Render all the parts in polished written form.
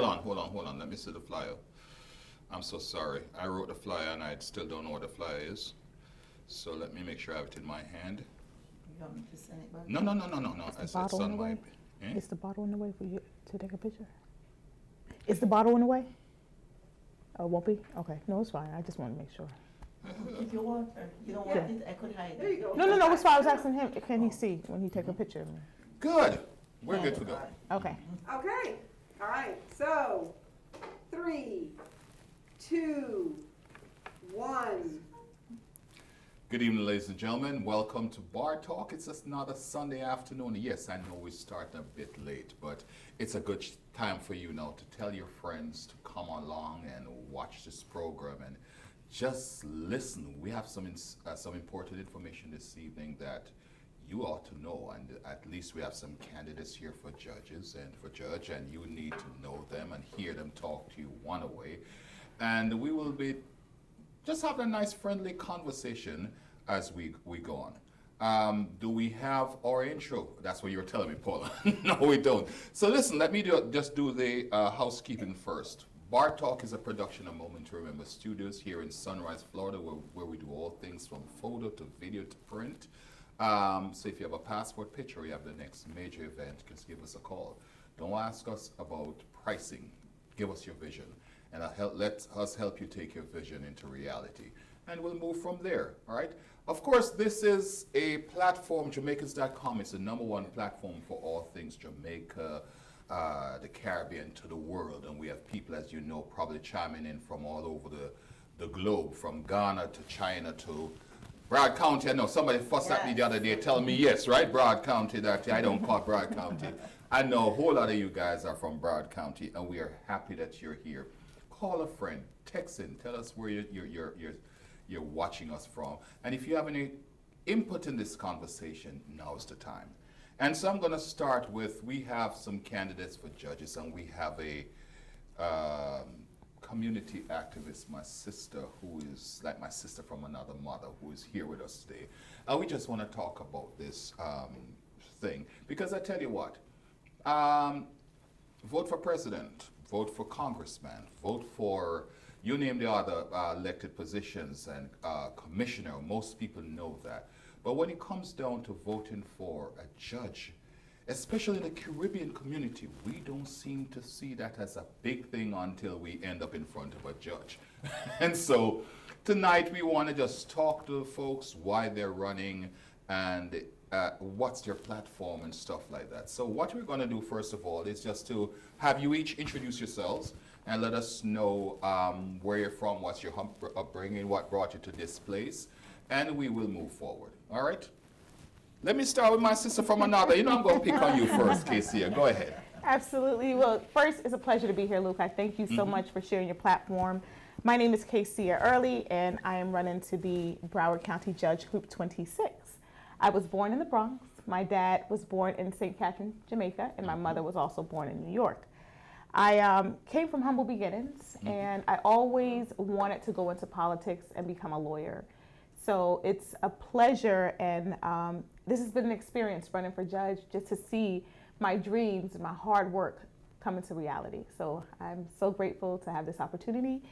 hold on. Let me see the flyer. I'm so sorry. I wrote the flyer and I still don't know what the flyer is. So let me make sure I have it in my hand. You want me to send it back? No. Is the bottle in the way? Eh? Is the bottle in the way for you to take a picture? Is the bottle in the way? Oh, won't be? Okay. No, it's fine. I just want to make sure. If you want, you don't want it, I could hide it. There you go. No, it's fine. I was asking him, can he see when he take a picture of me? Good. We're good to go. Okay. Okay, all right, so 3, 2, 1. Good evening, ladies and gentlemen. Welcome to Bar Talk. It's just another Sunday afternoon. Yes, I know we're starting a bit late, but it's a good time for you now to tell your friends to come along and watch this program and just listen. We have some important information this evening that you ought to know, and at least we have some candidates here for judges and for judge, and you need to know them and hear them talk to you one way. And we will be just having a nice friendly conversation as we go on. Do we have our intro? That's what you were telling me, Paula. No, we don't. So listen, let me just do the housekeeping first. Bar Talk is a production of Moment to Remember Studios here in Sunrise, Florida, where we do all things from photo to video to print. So if you have a passport picture or you have the next major event, just give us a call. Don't ask us about pricing. Give us your vision, and let us help you take your vision into reality. And we'll move from there, all right? Of course, this is a platform, Jamaicans.com. It's the #1 platform for all things Jamaica, the Caribbean to the world. And we have people, as you know, probably chiming in from all over the globe, from Ghana to China to Broward County. I know somebody fussed at me the other day telling me, yes, right, Broward County, that I don't call Broward County. I know a whole lot of you guys are from Broward County, and we are happy that you're here. Call a friend, text in, tell us where you're watching us from. And if you have any input in this conversation, now's the time. And so I'm going to start with, we have some candidates for judges, and we have a community activist, my sister, who is like my sister from another mother, who is here with us today. And we just want to talk about this thing, because I tell you what, vote for president, vote for congressman, vote for, you name the other elected positions, and commissioner, most people know that. But when it comes down to voting for a judge, especially in the Caribbean community, we don't seem to see that as a big thing until we end up in front of a judge. And so tonight we want to just talk to folks why they're running and what's their platform and stuff like that. So what we're going to do first of all is just to have you each introduce yourselves and let us know where you're from, what's your upbringing, what brought you to this place, and we will move forward. All right? Let me start with my sister from another. You know I'm going to pick on you first, Casey. Go ahead. Absolutely. Well, first, it's a pleasure to be here, Luke. I thank you so much for sharing your platform. My name is Casey Early, and I am running to be Broward County Judge Group 26. I was born in the Bronx. My dad was born in St. Catherine, Jamaica, and my mother was also born in New York. I came from humble beginnings, and I always wanted to go into politics and become a lawyer. So it's a pleasure, and this has been an experience running for judge, just to see my dreams and my hard work come into reality. So I'm so grateful to have this opportunity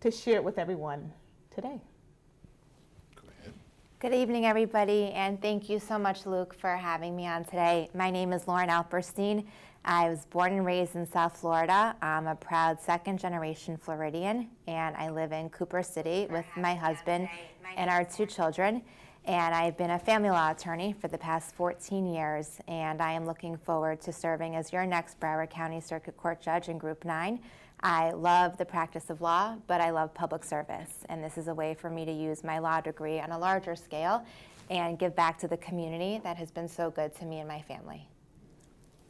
to share it with everyone today. Go ahead. Good evening, everybody, and thank you so much, Luke, for having me on today. My name is Lauren Alperstein. I was born and raised in South Florida. I'm a proud second-generation Floridian, and I live in Cooper City with my husband and our 2 children. And I've been a family law attorney for the past 14 years, and I am looking forward to serving as your next Broward County Circuit Court Judge in Group 9. I love the practice of law, but I love public service, and this is a way for me to use my law degree on a larger scale and give back to the community that has been so good to me and my family.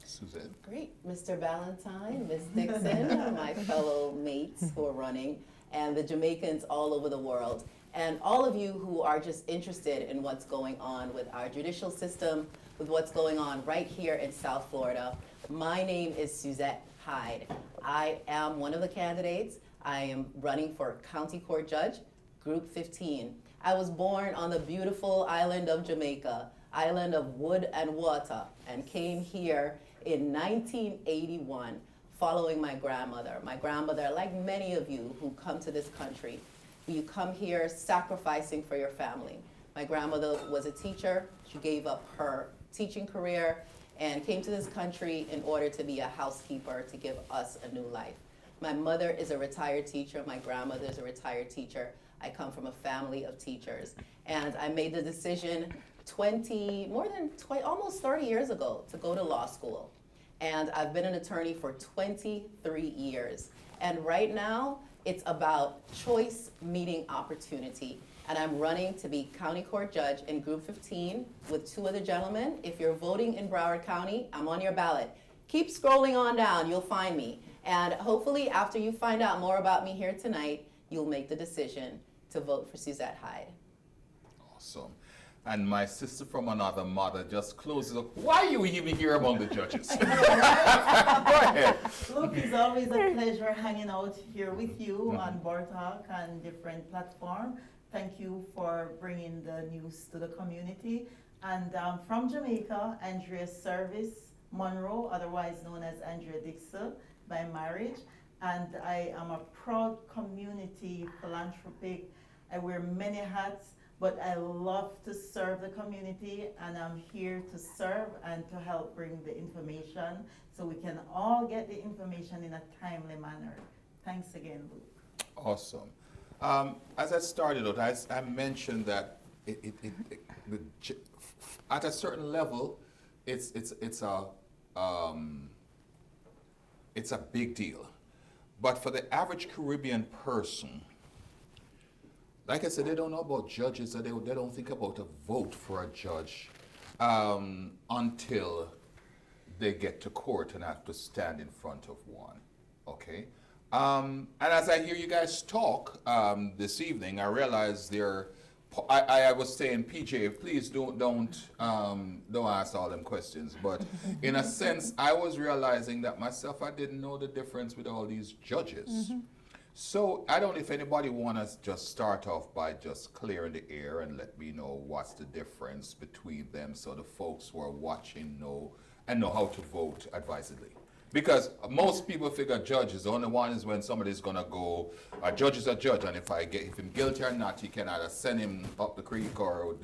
Suzanne. Great. Mr. Valentine, Ms. Dixon, my fellow mates who are running, and the Jamaicans all over the world, and all of you who are just interested in what's going on with our judicial system, with what's going on right here in South Florida. My name is Suzette Hyde. I am one of the candidates. I am running for County Court Judge, Group 15. I was born on the beautiful island of Jamaica, island of wood and water, and came here in 1981 following my grandmother. My grandmother, like many of you who come to this country, you come here sacrificing for your family. My grandmother was a teacher. She gave up her teaching career and came to this country in order to be a housekeeper to give us a new life. My mother is a retired teacher. My grandmother is a retired teacher. I come from a family of teachers. And I made the decision almost 30 years ago to go to law school. And I've been an attorney for 23 years. And right now, it's about choice meeting opportunity. And I'm running to be county court judge in Group 15 with 2 other gentlemen. If you're voting in Broward County, I'm on your ballot. Keep scrolling on down, you'll find me. And hopefully after you find out more about me here tonight, you'll make the decision to vote for Suzette Hyde. Awesome. And my sister from another mother just closes up. Why are you even here among the judges? Go ahead. Look, it's always a pleasure hanging out here with you on Bar Talk and different platforms. Thank you for bringing the news to the community. And from Jamaica, Andrea Service Monroe, otherwise known as Andrea Dixon by marriage. And I am a proud community philanthropic. I wear many hats, but I love to serve the community, and I'm here to serve and to help bring the information so we can all get the information in a timely manner. Thanks again, Luke. Awesome. As I started out, I mentioned that at a certain level, it's a big deal. But for the average Caribbean person, like I said, they don't know about judges, or they don't think about a vote for a judge until they get to court and have to stand in front of one, okay? And as I hear you guys talk this evening, I realize I was saying, PJ, please don't ask all them questions. But in a sense, I was realizing that myself, I didn't know the difference with all these judges. So I don't know if anybody want to just start off by just clearing the air and let me know what's the difference between them, so the folks who are watching know how to vote advisedly. Because most people figure judge is the only one is when somebody's gonna go, a judge is a judge, and if him guilty or not, he can either send him up the creek or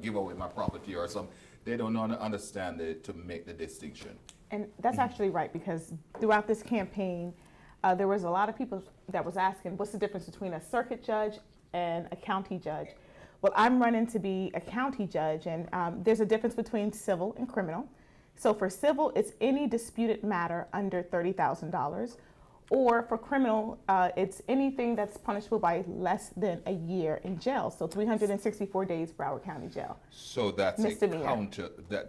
give away my property or something. They don't understand it to make the distinction. And that's actually right, because throughout this campaign, there was a lot of people that was asking, what's the difference between a circuit judge and a county judge? Well, I'm running to be a county judge, and there's a difference between civil and criminal. So for civil, it's any disputed matter under $30,000, or for criminal, it's anything that's punishable by less than a year in jail. So 364 days Broward County Jail. So that's Misdemeanor.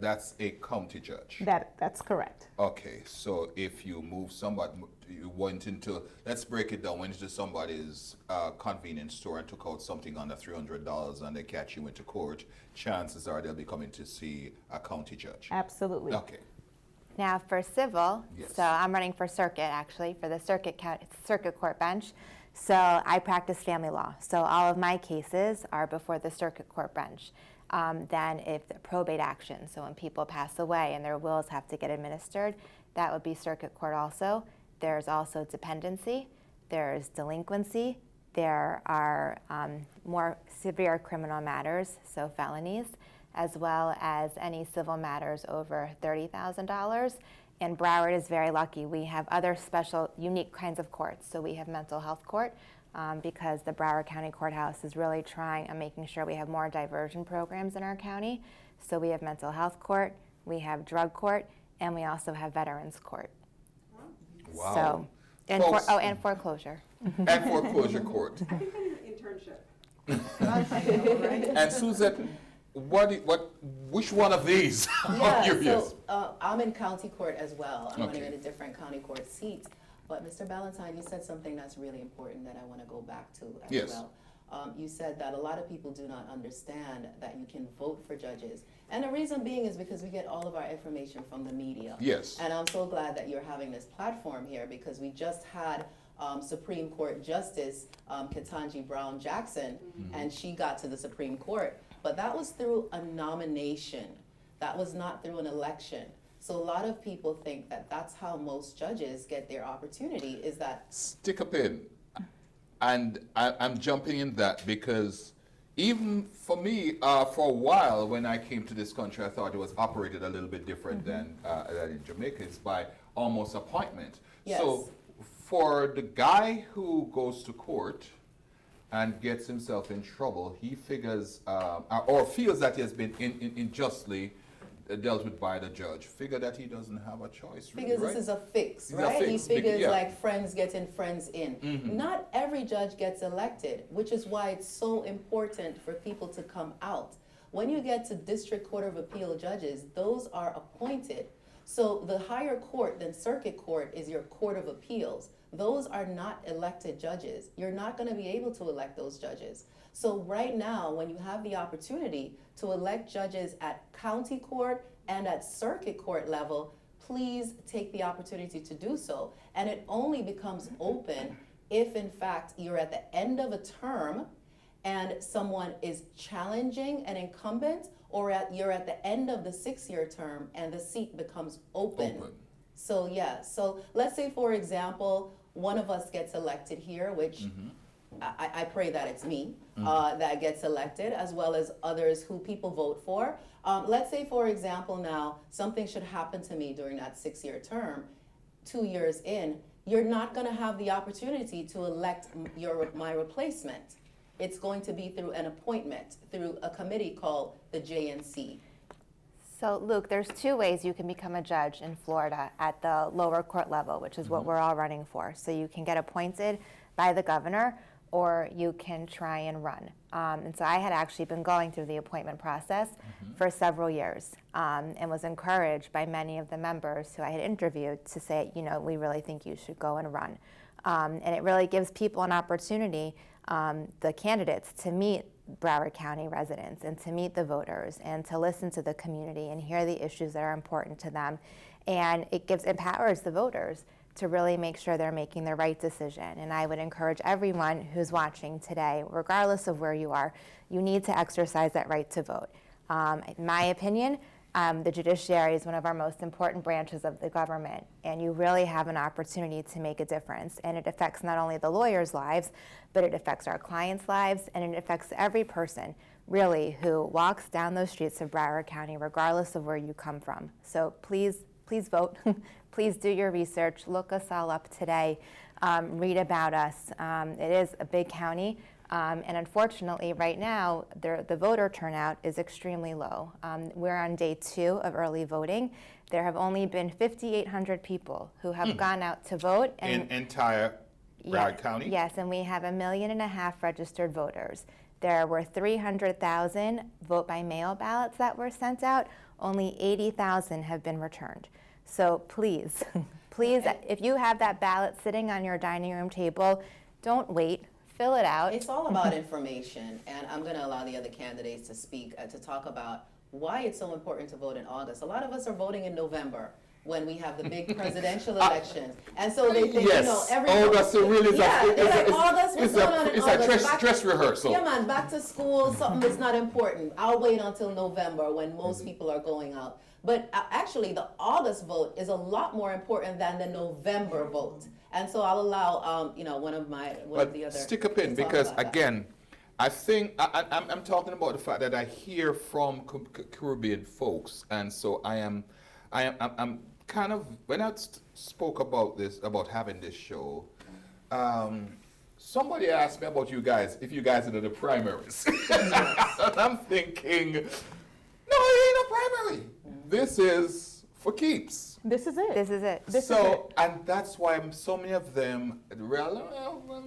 that's a county judge. That's correct. Okay, so if you move somebody, you went into, let's break it down, went into somebody's convenience store and took out something under $300 and they catch you into court, chances are they'll be coming to see a county judge. Absolutely. Okay. Now for civil, Yes. so I'm running for circuit actually, for the circuit court bench. So I practice family law. So all of my cases are before the circuit court bench. Then if the probate action, so when people pass away and their wills have to get administered, that would be circuit court also. There's also dependency, there's delinquency, there are more severe criminal matters, so felonies, as well as any civil matters over $30,000. And Broward is very lucky. We have other special, unique kinds of courts. So we have mental health court because the Broward County Courthouse is really trying and making sure we have more diversion programs in our county. So we have mental health court, we have drug court, and we also have veterans court. Wow. So, and Folks- and foreclosure. And foreclosure court. I think I need an internship. And Suzette, which one of these are you? Yes. So I'm in county court as well. I'm running Okay. in a different county court seat. But Mr. Ballantyne, you said something that's really important that I want to go back to as Yes. well. You said that a lot of people do not understand that you can vote for judges. And the reason being is because we get all of our information from the media. Yes. And I'm so glad that you're having this platform here, because we just had Supreme Court Justice Ketanji Brown Jackson, and she got to the Supreme Court. But that was through a nomination. That was not through an election. So a lot of people think that that's how most judges get their opportunity, is that Stick a pin. And I'm jumping in that because even for me, for a while when I came to this country, I thought it was operated a little bit different than in Jamaica. It's by almost appointment. Yes. So for the guy who goes to court and gets himself in trouble, he figures or feels that he has been unjustly dealt with by the judge, figure that he doesn't have a choice, really, figures right? this is a fix, It's a right? He fix, figures yeah. like friends getting friends in. Not every judge gets elected, which is why it's so important for people to come out. When you get to District Court of Appeal judges, those are appointed. So the higher court than circuit court is your court of appeals. Those are not elected judges. You're not going to be able to elect those judges. So right now, when you have the opportunity to elect judges at county court and at circuit court level, please take the opportunity to do so. And it only becomes open if, in fact, you're at the end of a term and someone is challenging an incumbent, or you're at the end of the 6-year term and the seat becomes open. So yeah, so let's say, for example, one of us gets elected here, which I pray that it's me that gets elected, as well as others who people vote for. Let's say, for example, now something should happen to me during that 6-year term. 2 years in, you're not going to have the opportunity to elect my replacement. It's going to be through an appointment, through a committee called the JNC. So, Luke, there's 2 ways you can become a judge in Florida at the lower court level, which is what we're all running for. So you can get appointed by the governor, or you can try and run. And so I had actually been going through the appointment process for several years, and was encouraged by many of the members who I had interviewed to say, you know, we really think you should go and run. And it really gives people an opportunity, the candidates, to meet Broward County residents and to meet the voters and to listen to the community and hear the issues that are important to them. And it empowers the voters to really make sure they're making the right decision. And I would encourage everyone who's watching today, regardless of where you are, you need to exercise that right to vote. In my opinion, the judiciary is one of our most important branches of the government, and you really have an opportunity to make a difference. And it affects not only the lawyers' lives, but it affects our clients' lives, and it affects every person, really, who walks down those streets of Broward County, regardless of where you come from. So please vote. Please do your research. Look us all up today. Read about us. It is a big county. And unfortunately, right now, the voter turnout is extremely low. We're on day 2 of early voting. There have only been 5,800 people who have gone out to vote. In entire Broward County? Yes, and we have 1.5 million registered voters. There were 300,000 vote by mail ballots that were sent out. Only 80,000 have been returned. So please, if you have that ballot sitting on your dining room table, don't wait. Fill it out. It's all about information, and I'm going to allow the other candidates to speak, to talk about why it's so important to vote in August. A lot of us are voting in November when we have the big presidential elections, and so they think, yes. you know, every August really is August, what's going on in August? It's a dress rehearsal. Yeah, man, back to school, something that's not important. I'll wait until November when most people are going out. But actually, the August vote is a lot more important than the November vote. And so I'll allow, one of the other. Stick a pin, to talk because about that. again, I think I'm talking about the fact that I hear from Caribbean folks, and so I'm kind of, when I spoke about this, about having this show, somebody asked me about you guys, if you guys are the primaries. And I'm thinking, no, it ain't a primary. This is for keeps. This is it. This is it. And that's why so many of them, well,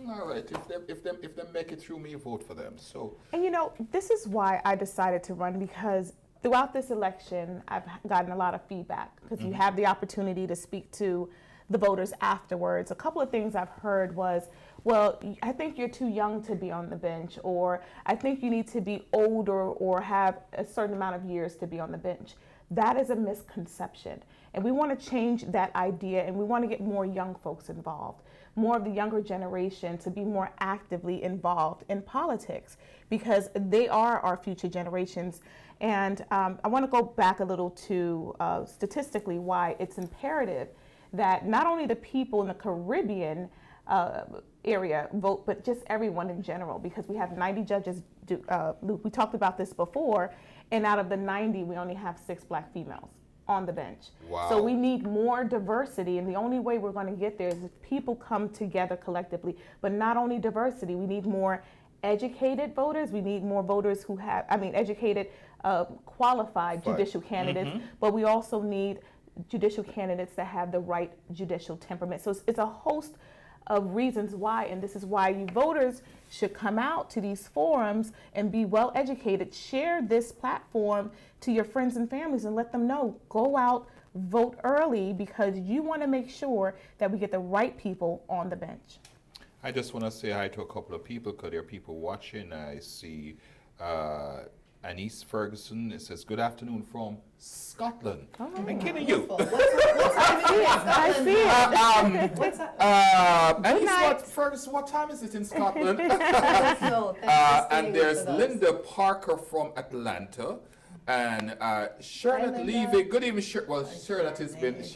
all right, if they make it through me, vote for them. So. And this is why I decided to run, because throughout this election, I've gotten a lot of feedback, because you have the opportunity to speak to the voters afterwards. A couple of things I've heard was, well, I think you're too young to be on the bench, or I think you need to be older or have a certain amount of years to be on the bench. That is a misconception. And we want to change that idea, and we want to get more young folks involved, more of the younger generation to be more actively involved in politics, because they are our future generations. And I want to go back a little to statistically why it's imperative that not only the people in the Caribbean area vote, but just everyone in general, because we have 90 judges. Luke, we talked about this before, and out of the 90, we only have 6 Black females on the bench. Wow. So we need more diversity, and the only way we're going to get there is if people come together collectively. But not only diversity, we need more educated voters. We need more voters who have, educated, qualified judicial candidates, but we also need judicial candidates that have the right judicial temperament. So it's a host of reasons why, and this is why you voters should come out to these forums and be well educated. Share this platform to your friends and families and let them know, go out, vote early, because you want to make sure that we get the right people on the bench. I just want to say hi to a couple of people because there are people watching. I see Anise Ferguson. It says, good afternoon from Scotland. Oh. I'm kidding you. What time is it in I Scotland? see it. What's up? Anise, Ferguson, what time is it in Scotland? So, thanks for staying And with there's us. Linda Parker from Atlanta. And Charlotte Linda. Levy, good evening. Charlotte has been Yes.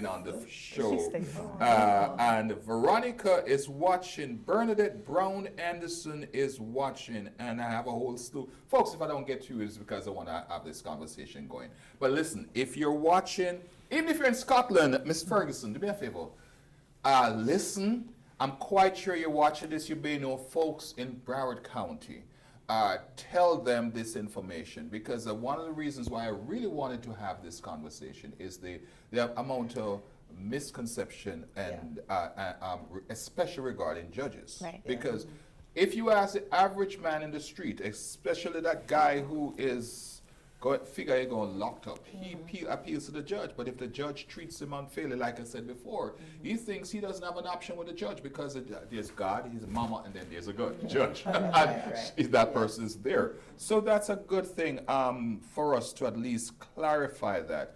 on the show. stays And Veronica is watching. Bernadette Brown Anderson is watching, and I have a whole slew. Folks, if I don't get to you, it's because I want to have this conversation going. But listen, if you're watching, even if you're in Scotland, Miss Ferguson, do me a favor. Listen, I'm quite sure you're watching this. You may know folks in Broward County. Tell them this information, because one of the reasons why I really wanted to have this conversation is the amount of misconception and especially regarding judges. Right. Because if you ask the average man in the street, especially that guy who is figure going locked up, he appeals to the judge. But if the judge treats him unfairly, like I said before, he thinks he doesn't have an option with the judge because there's God, he's a mama, and then there's a good judge. And that person is there. So that's a good thing for us to at least clarify that.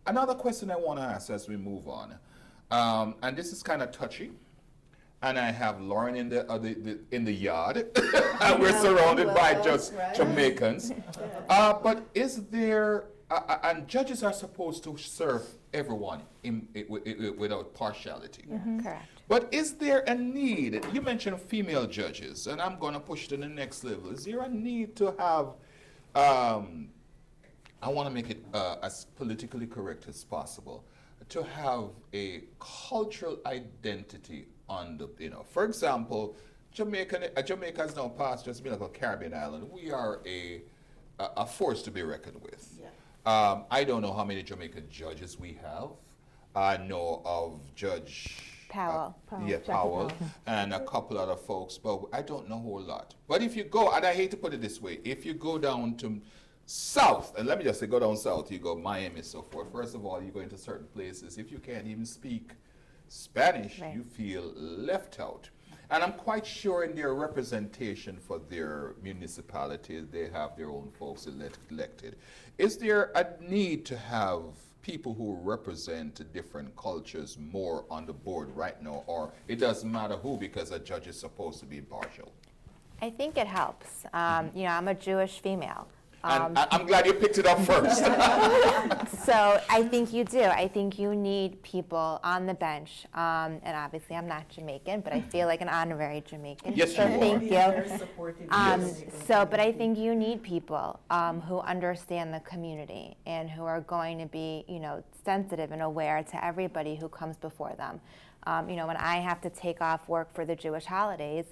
Another question I want to ask as we move on, and this is kind of touchy. And I have Lauren in the yard. And we're surrounded by just Right. Jamaicans. But is there, and judges are supposed to serve everyone without partiality. Correct. But is there a need? You mentioned female judges, and I'm going to push to the next level. Is there a need to have, I want to make it as politically correct as possible, to have a cultural identity on the, for example, Jamaica has now passed just being like a Caribbean island. We are a force to be reckoned with. Yeah. I don't know how many Jamaican judges we have. I know of Judge Powell. Jackie Powell, Powell. and a couple other folks, but I don't know a whole lot. But if you go, and I hate to put it this way, if you go down to south, and let me just say, go down south, you go Miami, so forth. First of all, you go into certain places. If you can't even speak Spanish, Right. you feel left out. And I'm quite sure in their representation for their municipalities, they have their own folks elected. Is there a need to have people who represent different cultures more on the board right now, or it doesn't matter who, because a judge is supposed to be impartial? I think it helps. I'm a Jewish female. And I'm glad you picked it up first. So I think you do. I think you need people on the bench. And obviously I'm not Jamaican, but I feel like an honorary Jamaican. Yes, so you are. thank Be you. very supportive. Yes. But I think you need people who understand the community and who are going to be, sensitive and aware to everybody who comes before them. When I have to take off work for the Jewish holidays,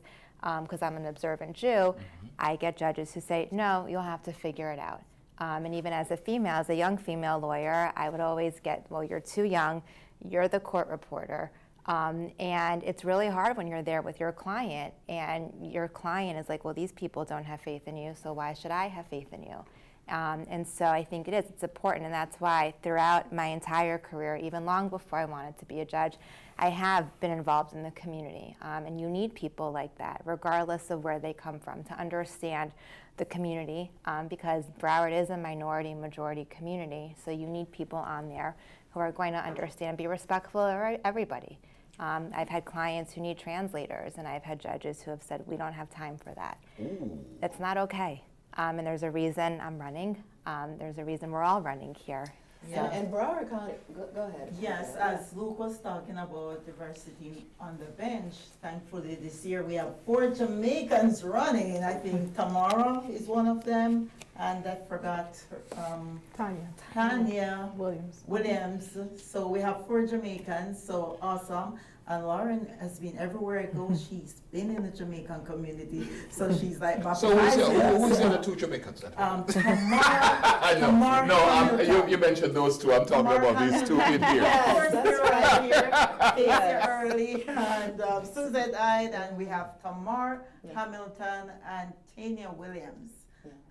because I'm an observant Jew, I get judges who say, no, you'll have to figure it out. And even as a young female lawyer, I would always get, well, you're too young, you're the court reporter. And it's really hard when you're there with your client, and your client is like, well, these people don't have faith in you, so why should I have faith in you? And so I think it's important, and that's why throughout my entire career, even long before I wanted to be a judge, I have been involved in the community. And you need people like that, regardless of where they come from, to understand the community, because Broward is a minority-majority community, so you need people on there who are going to understand and be respectful of everybody. I've had clients who need translators, and I've had judges who have said, we don't have time for that. Ooh. That's not okay. And there's a reason I'm running. There's a reason we're all running here. Yeah. And Broward County, go ahead. Yes, as Luke was talking about diversity on the bench, thankfully this year we have 4 Jamaicans running, and I think Tamara is one of them, and I forgot Tanya Williams. So we have 4 Jamaicans, so awesome. And Lauren has been everywhere I go. She's been in the Jamaican community, so she's like my So who's the other 2 Jamaicans then? Tamara. You mentioned those 2. I'm talking about these 2 in here. Yes, that's right here. Yes. Early and Suzette Hyde, and we have Tamar Hamilton and Tanya Williams.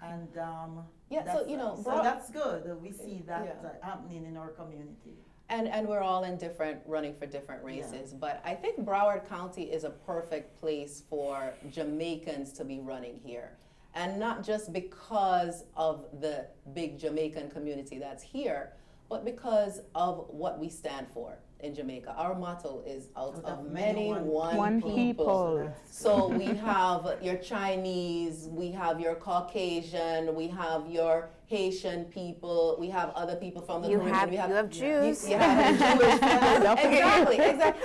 And so that's good. We see that happening in our community. And we're all in running for different races. Yeah. But I think Broward County is a perfect place for Jamaicans to be running here. And not just because of the big Jamaican community that's here, but because of what we stand for in Jamaica. Our motto is out of many, one people. So we have your Chinese, we have your Caucasian, we have your Haitian people, we have other people from the Caribbean. You have Jews. You have Jewish. Exactly.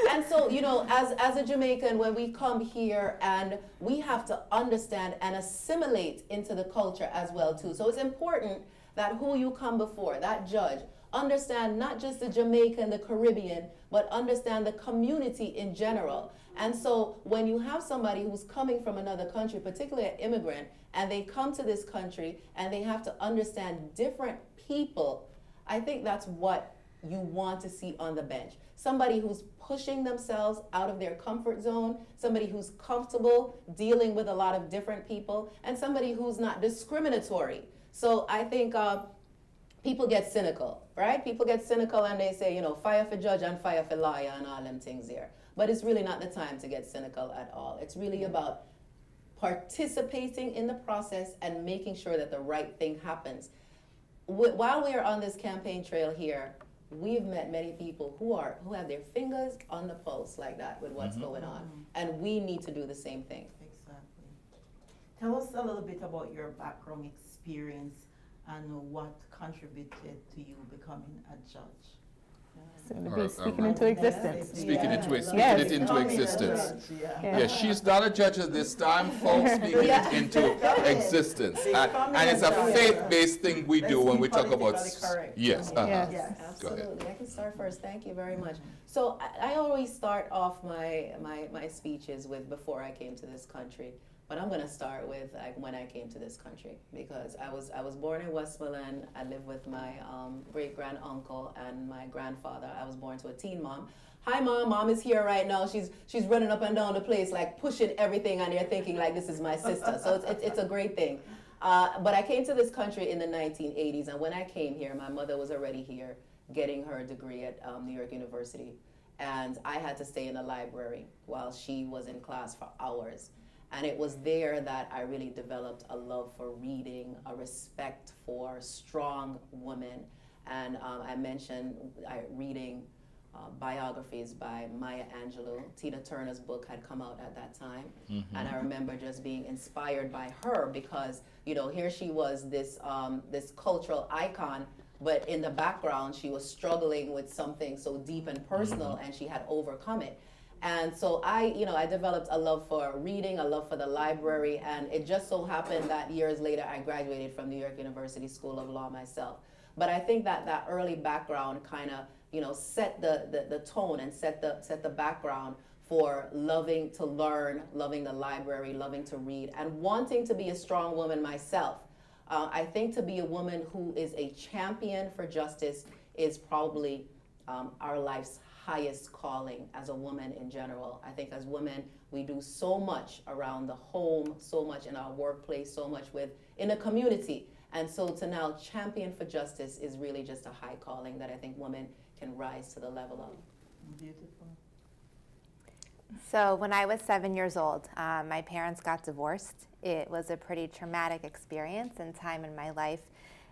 And so, as a Jamaican, when we come here, and we have to understand and assimilate into the culture as well too. So it's important that who you come before, that judge, understand not just the Jamaican, the Caribbean, but understand the community in general. And so when you have somebody who's coming from another country, particularly an immigrant, and they come to this country and they have to understand different people, I think that's what you want to see on the bench. Somebody who's pushing themselves out of their comfort zone, somebody who's comfortable dealing with a lot of different people, and somebody who's not discriminatory. So I think people get cynical, right? People get cynical and they say, fire for judge and fire for lawyer and all them things there. But it's really not the time to get cynical at all. It's really about participating in the process and making sure that the right thing happens. While we are on this campaign trail here, we've met many people who have their fingers on the pulse like that with what's going on. And we need to do the same thing. Exactly. Tell us a little bit about your background experience and what contributed to you becoming a judge. Speaking into existence. Speaking it into existence. Yeah, she's not a judge at this time, folks. Speaking it into existence. And it's a faith-based thing we do when we talk about. Yes. Yes, absolutely. I can start first. Thank you very much. So I always start off my speeches with before I came to this country. But I'm going to start with when I came to this country, because I was born in Westmoreland. I lived with my great-grand-uncle and my grandfather. I was born to a teen mom. Hi, Mom. Mom is here right now. She's running up and down the place, like pushing everything, and you're thinking, like, this is my sister. So it's a great thing. But I came to this country in the 1980s, and when I came here, my mother was already here getting her degree at New York University. And I had to stay in the library while she was in class for hours. And it was there that I really developed a love for reading, a respect for strong women. And I mentioned reading biographies by Maya Angelou. Tina Turner's book had come out at that time. And I remember just being inspired by her because, here she was, this cultural icon, but in the background, she was struggling with something so deep and personal, and she had overcome it. And so I developed a love for reading, a love for the library, and it just so happened that years later I graduated from New York University School of Law myself. But I think that early background kind of, set the tone and set the background for loving to learn, loving the library, loving to read, and wanting to be a strong woman myself. I think to be a woman who is a champion for justice is probably our life's highest calling as a woman in general. I think as women, we do so much around the home, so much in our workplace, so much in the community. And so to now champion for justice is really just a high calling that I think women can rise to the level of. Beautiful. So when I was 7 years old, my parents got divorced. It was a pretty traumatic experience and time in my life.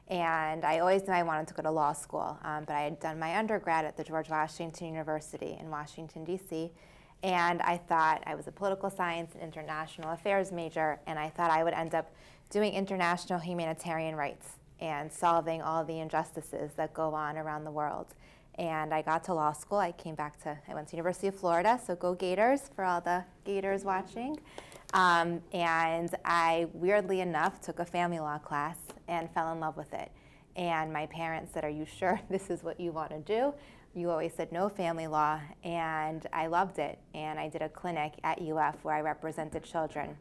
And I always knew I wanted to go to law school, but I had done my undergrad at the George Washington University in Washington, D.C., and I thought I was a political science and international affairs major, and I thought I would end up doing international humanitarian rights and solving all the injustices that go on around the world. And I got to law school. I went to University of Florida, so go Gators for all the Gators watching. And I, weirdly enough, took a family law class and fell in love with it. And my parents said, "Are you sure this is what you want to do?" You always said no family law, and I loved it. And I did a clinic at UF where I represented children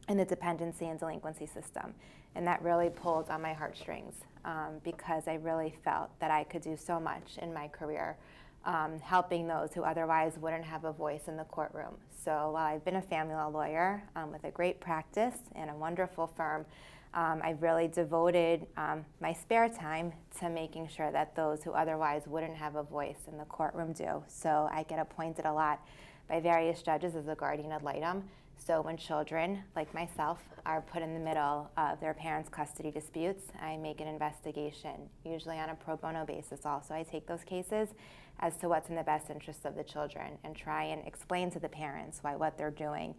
in the dependency and delinquency system. And that really pulled on my heartstrings because I really felt that I could do so much in my career, helping those who otherwise wouldn't have a voice in the courtroom. So while I've been a family law lawyer with a great practice and a wonderful firm, I've really devoted my spare time to making sure that those who otherwise wouldn't have a voice in the courtroom do. So I get appointed a lot by various judges as a guardian ad litem. So when children, like myself, are put in the middle of their parents' custody disputes, I make an investigation, usually on a pro bono basis also. I take those cases as to what's in the best interest of the children and try and explain to the parents why what they're doing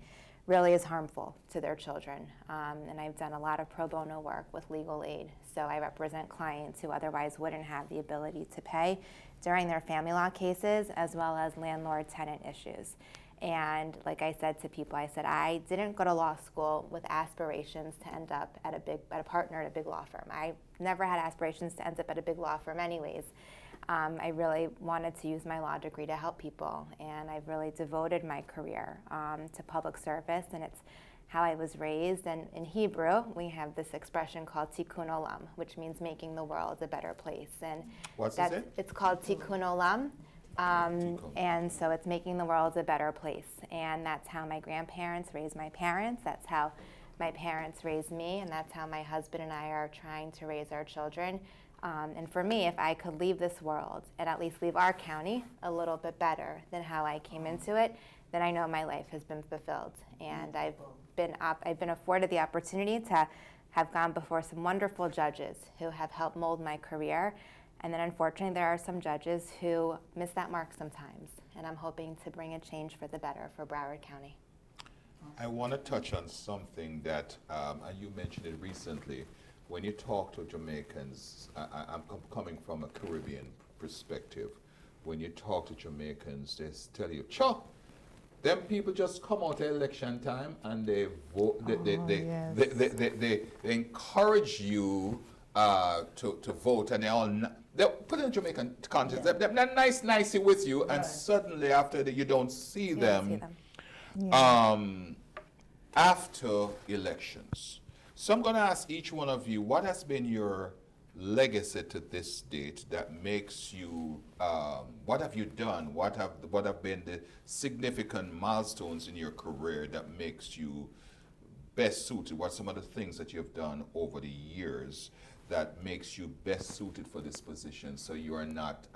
really is harmful to their children. And I've done a lot of pro bono work with legal aid. So I represent clients who otherwise wouldn't have the ability to pay during their family law cases, as well as landlord-tenant issues. And like I said to people, I said, I didn't go to law school with aspirations to end up at a partner at a big law firm. I never had aspirations to end up at a big law firm anyways. I really wanted to use my law degree to help people, and I've really devoted my career to public service, and it's how I was raised. And in Hebrew, we have this expression called tikkun olam, which means making the world a better place. And What's it? it's called tikkun olam. And so it's making the world a better place. And that's how my grandparents raised my parents. That's how my parents raised me. And that's how my husband and I are trying to raise our children. And for me, if I could leave this world and at least leave our county a little bit better than how I came into it, then I know my life has been fulfilled. And I've been afforded the opportunity to have gone before some wonderful judges who have helped mold my career. And then unfortunately, there are some judges who miss that mark sometimes. And I'm hoping to bring a change for the better for Broward County. I want to touch on something that, and you mentioned it recently. When you talk to Jamaicans, I'm coming from a Caribbean perspective. When you talk to Jamaicans, they tell you, "Chuck, them people just come out at election time and they vote. They encourage you to vote, and they put in Jamaican context. They're nicey with you, and suddenly after that, you don't see them. After elections." So I'm going to ask each one of you, what has been your legacy to this date that makes you, what have you done? What have been the significant milestones in your career that makes you best suited? What are some of the things that you've done over the years that makes you best suited for this position, so you are not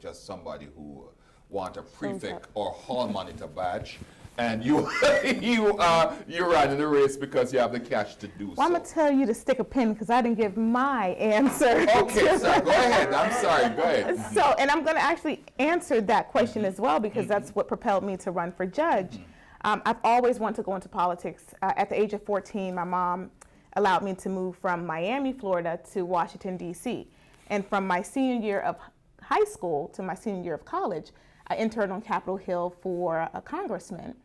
just somebody who want a prefect or hall monitor badge, and you run in the race because you have the cash to do so. I'm gonna tell you to stick a pin because I didn't give my answer. Okay, so go ahead. I'm sorry. Go ahead. So, and I'm gonna actually answer that question as well because that's what propelled me to run for judge. I've always wanted to go into politics. At the age of 14, my mom allowed me to move from Miami, Florida to Washington, D.C. And from my senior year of high school to my senior year of college, I interned on Capitol Hill for a congressman.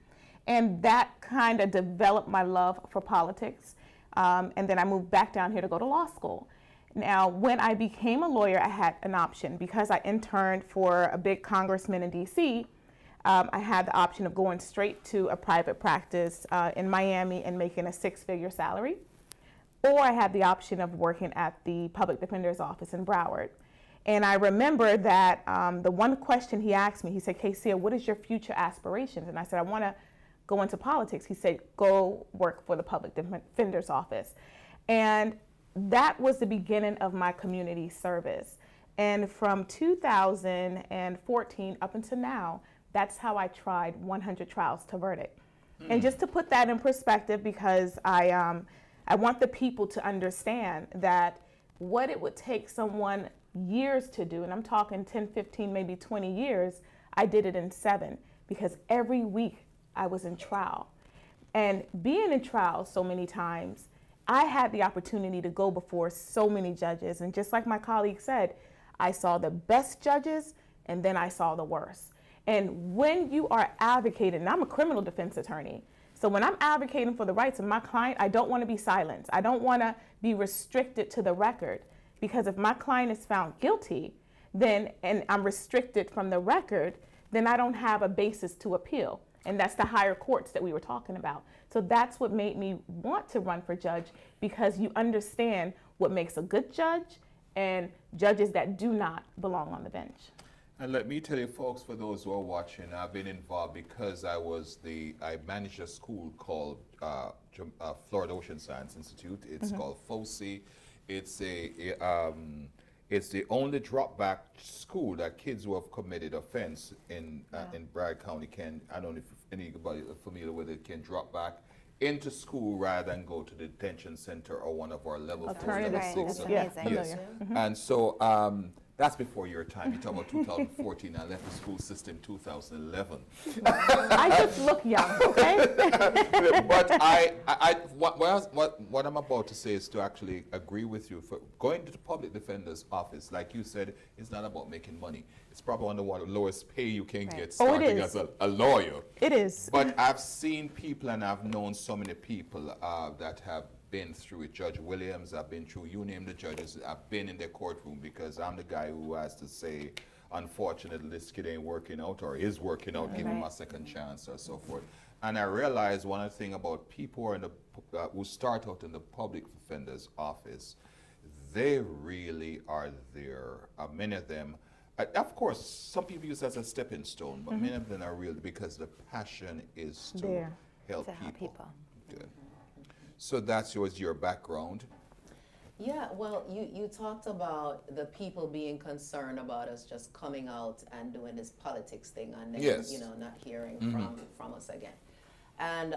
And that kind of developed my love for politics. And then I moved back down here to go to law school. Now, when I became a lawyer, I had an option. Because I interned for a big congressman in D.C., I had the option of going straight to a private practice in Miami and making a six-figure salary. Or I had the option of working at the public defender's office in Broward. And I remember that the one question he asked me, he said, "Casey, what is your future aspirations?" And I said, "I want to go into politics." He said, "Go work for the public defender's office." And that was the beginning of my community service. And from 2014 up until now, that's how I tried 100 trials to verdict. And just to put that in perspective, because I want the people to understand that what it would take someone years to do, and I'm talking 10, 15, maybe 20 years, I did it in 7, because every week I was in trial. And being in trial so many times, I had the opportunity to go before so many judges. And just like my colleague said, I saw the best judges and then I saw the worst. And when you are advocating, and I'm a criminal defense attorney, so when I'm advocating for the rights of my client, I don't want to be silenced. I don't want to be restricted to the record, because if my client is found guilty, then, and I'm restricted from the record, then I don't have a basis to appeal. And that's the higher courts that we were talking about. So that's what made me want to run for judge, because you understand what makes a good judge and judges that do not belong on the bench. And let me tell you, folks, for those who are watching, I've been involved because I managed a school called Florida Ocean Science Institute. It's called FOSI. It's it's the only drop-back school that kids who have committed offense in Bragg County can, I don't know if anybody is familiar with it, can drop back into school rather than go to the detention center or one of our level 4, Alternative level 6. schools. Yeah, Yeah, Yes. familiar. And so that's before your time. You're talking about 2014. I left the school system 2011. I just look young, okay? But what I'm about to say is to actually agree with you. For going to the public defender's office, like you said, it's not about making money. It's probably one of the lowest pay you can get Oh, it starting is. as a lawyer. It is. But I've seen people, and I've known so many people that have been through it. Judge Williams, I've been through, you name the judges, I've been in their courtroom, because I'm the guy who has to say, unfortunately, this kid ain't working out or is working out, give him a second chance or so forth. And I realized one thing about people who, are in the, who start out in the public defender's office, they really are there. Many of them, of course, some people use it as a stepping stone, but many of them are real because the passion is to There. help To help people. Good. So that's your background. Yeah, well, you talked about the people being concerned about us just coming out and doing this politics thing and then, Yes. not hearing from us again. And,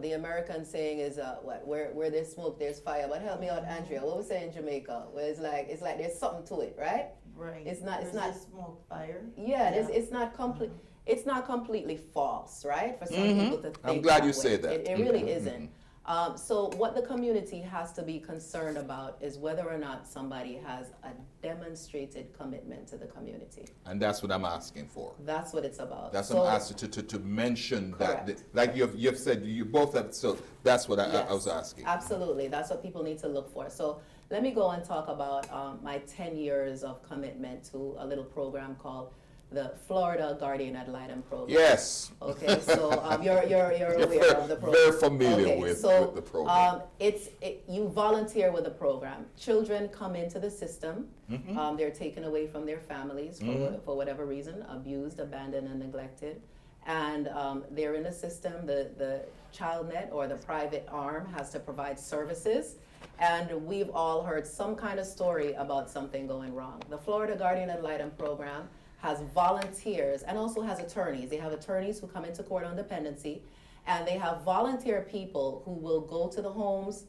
the American saying is, where there's smoke, there's fire. But help me out, Andrea, what we say in Jamaica, where it's like there's something to it, right? Right. It's not smoke fire. Yeah, it's not complete. It's not completely false, right? For some people to think. I'm glad you way. say that. It really isn't. So what the community has to be concerned about is whether or not somebody has a demonstrated commitment to the community. And that's what I'm asking for. That's what it's about. That's So- what I'm asking to mention that, Correct. like you've said, you both have, so that's what I Yes, was asking. Absolutely, that's what people need to look for. So let me go and talk about my 10 years of commitment to a little program called the Florida Guardian Ad Litem program. Yes. Okay, so you're aware of the program. Very familiar Okay, with so, the program. You volunteer with the program. Children come into the system. They're taken away from their families for whatever reason, abused, abandoned, and neglected. And they're in the system. The ChildNet or the private arm has to provide services. And we've all heard some kind of story about something going wrong. The Florida Guardian Ad Litem program has volunteers and also has attorneys. They have attorneys who come into court on dependency, and they have volunteer people who will go to the homes,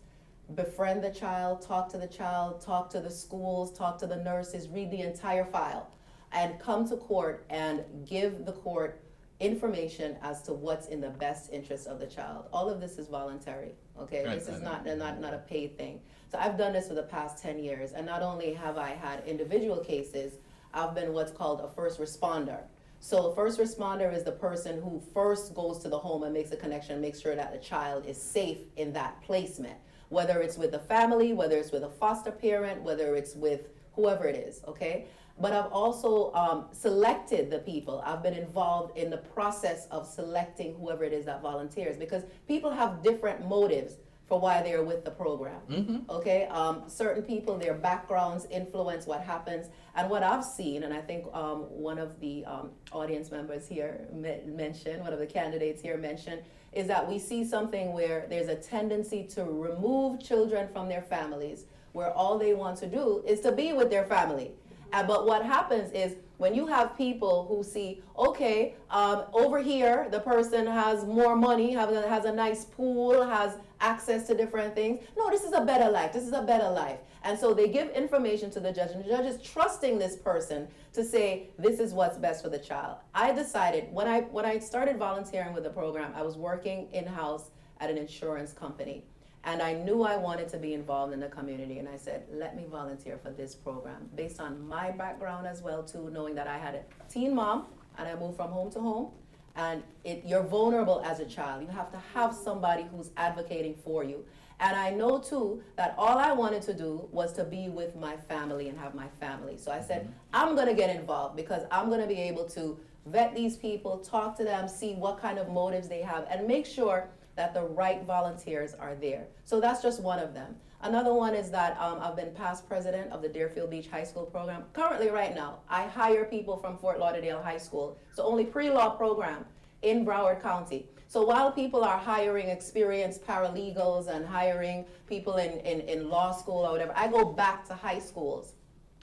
befriend the child, talk to the schools, talk to the nurses, read the entire file, and come to court and give the court information as to what's in the best interest of the child. All of this is voluntary, okay? Right. This is not a paid thing. So I've done this for the past 10 years, and not only have I had individual cases, I've been what's called a first responder. So a first responder is the person who first goes to the home and makes a connection, makes sure that the child is safe in that placement, whether it's with the family, whether it's with a foster parent, whether it's with whoever it is, okay? But I've also selected the people. I've been involved in the process of selecting whoever it is that volunteers, because people have different motives for why they're with the program. Okay, certain people, their backgrounds influence what happens. And what I've seen, and I think one of the audience members here mentioned, one of the candidates here mentioned, is that we see something where there's a tendency to remove children from their families, where all they want to do is to be with their family. But what happens is when you have people who see, okay, over here, the person has more money, has a nice pool, has access to different things. No, this is a better life. This is a better life. And so they give information to the judge, and the judge is trusting this person to say, this is what's best for the child. I decided, when I started volunteering with the program, I was working in-house at an insurance company. And I knew I wanted to be involved in the community, and I said, let me volunteer for this program, based on my background as well too, knowing that I had a teen mom, and I moved from home to home, and you're vulnerable as a child. You have to have somebody who's advocating for you. And I know too that all I wanted to do was to be with my family and have my family. So I said, I'm gonna get involved, because I'm gonna be able to vet these people, talk to them, see what kind of motives they have, and make sure that the right volunteers are there. So that's just one of them. Another one is that I've been past president of the Deerfield Beach High School program. Currently, right now, I hire people from Fort Lauderdale High School. So only pre-law program in Broward County. So while people are hiring experienced paralegals and hiring people in law school or whatever, I go back to high schools,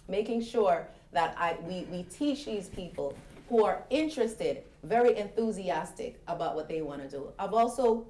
making sure that we teach these people who are interested, very enthusiastic about what they want to do. I've also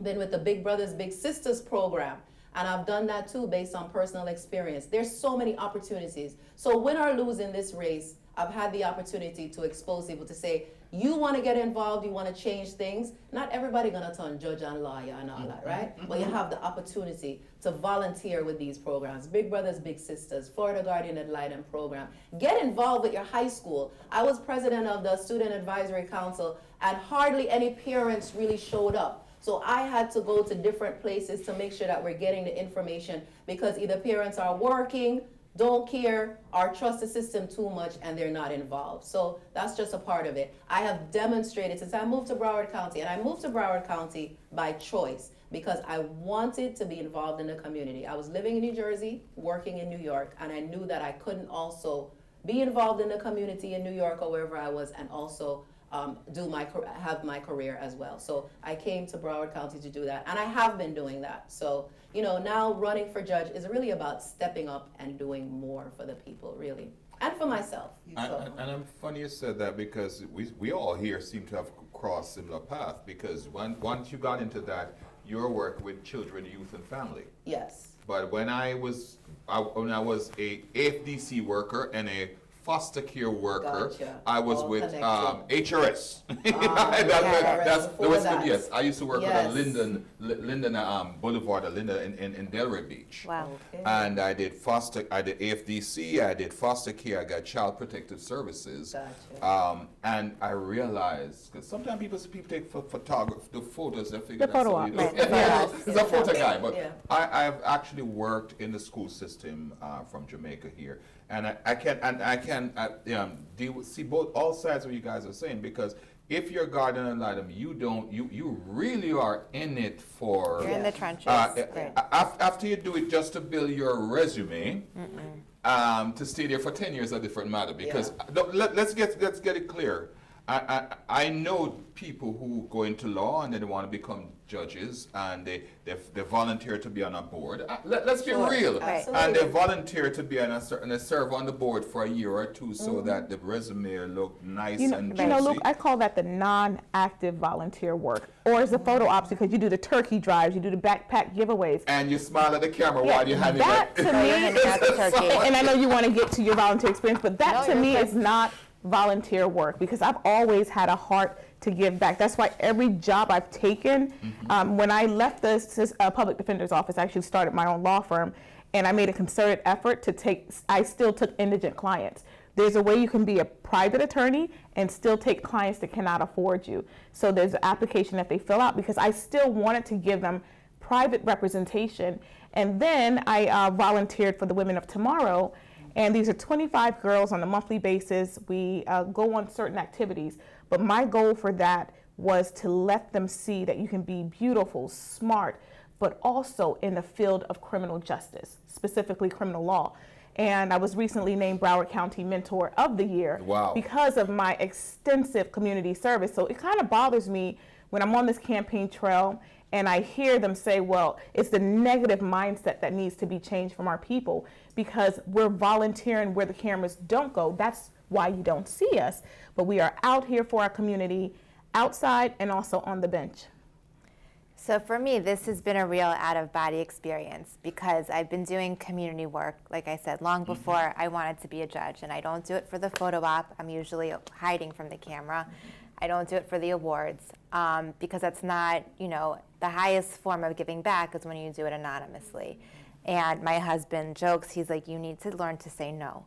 been with the Big Brothers Big Sisters program, and I've done that too based on personal experience. There's so many opportunities. So win or lose in this race, I've had the opportunity to expose people to say, you want to get involved, you want to change things. Not everybody gonna turn judge and lawyer and all that, right? But you have the opportunity to volunteer with these programs. Big Brothers Big Sisters, Florida Guardian Ad Litem program. Get involved with your high school. I was president of the Student Advisory Council, and hardly any parents really showed up. So I had to go to different places to make sure that we're getting the information, because either parents are working, don't care, or trust the system too much, and they're not involved. So that's just a part of it. I have demonstrated since I moved to Broward County, and I moved to Broward County by choice because I wanted to be involved in the community. I was living in New Jersey, working in New York, and I knew that I couldn't also be involved in the community in New York or wherever I was, and also have my career as well. So I came to Broward County to do that, and I have been doing that. So, you know, now running for judge is really about stepping up and doing more for the people, really, and for myself. So. And I'm funny you said that, because we all here seem to have crossed similar path, because once you got into that, your work with children, youth, and family. Yes. But when I was a AFDC worker and a foster care worker, Gotcha. I was All with connected. HRS. Yes, I used to work Yes. with Linden Boulevard, Linden in Delray Beach. Wow. Okay. And I did AFDC, I did foster care, I got child protective services. Gotcha. And I realized, because sometimes people take the photos, they figure The that's photo what op, you do. right. Yeah, he's a photo guy, but Yeah. I've actually worked in the school system from Jamaica here, and I can see all sides of what you guys are saying, because if you're guardian ad litem, you really are in it for. You're in the trenches. Right. After you do it just to build your resume, to stay there for 10 years is a different matter, because let's get it clear. I know people who go into law and they want to become judges, and they volunteer to be on a board. Let's be Sure. real. Right. And they volunteer to be on and they serve on the board for a year or two, so that the resume look nice and juicy. Luke, I call that the non-active volunteer work, or as the photo ops, because you do the turkey drives, you do the backpack giveaways. And you smile at the camera while you're having that to me handing out the turkey. and I know you want to get to your volunteer experience, but that to you're me okay. is not volunteer work, because I've always had a heart to give back. That's why every job I've taken, when I left the public defender's office, I actually started my own law firm, and I made a concerted effort I still took indigent clients. There's a way you can be a private attorney and still take clients that cannot afford you. So there's an application that they fill out, because I still wanted to give them private representation. And then I volunteered for the Women of Tomorrow. And these are 25 girls on a monthly basis. We go on certain activities. But my goal for that was to let them see that you can be beautiful, smart, but also in the field of criminal justice, specifically criminal law. And I was recently named Broward County Mentor of the Year Wow. because of my extensive community service. So it kind of bothers me when I'm on this campaign trail and I hear them say, well, it's the negative mindset that needs to be changed from our people because we're volunteering where the cameras don't go. That's why you don't see us. But we are out here for our community, outside and also on the bench. So for me, this has been a real out-of-body experience because I've been doing community work, like I said, long before I wanted to be a judge. And I don't do it for the photo op. I'm usually hiding from the camera. I don't do it for the awards because that's not, the highest form of giving back is when you do it anonymously. And my husband jokes, he's like, you need to learn to say no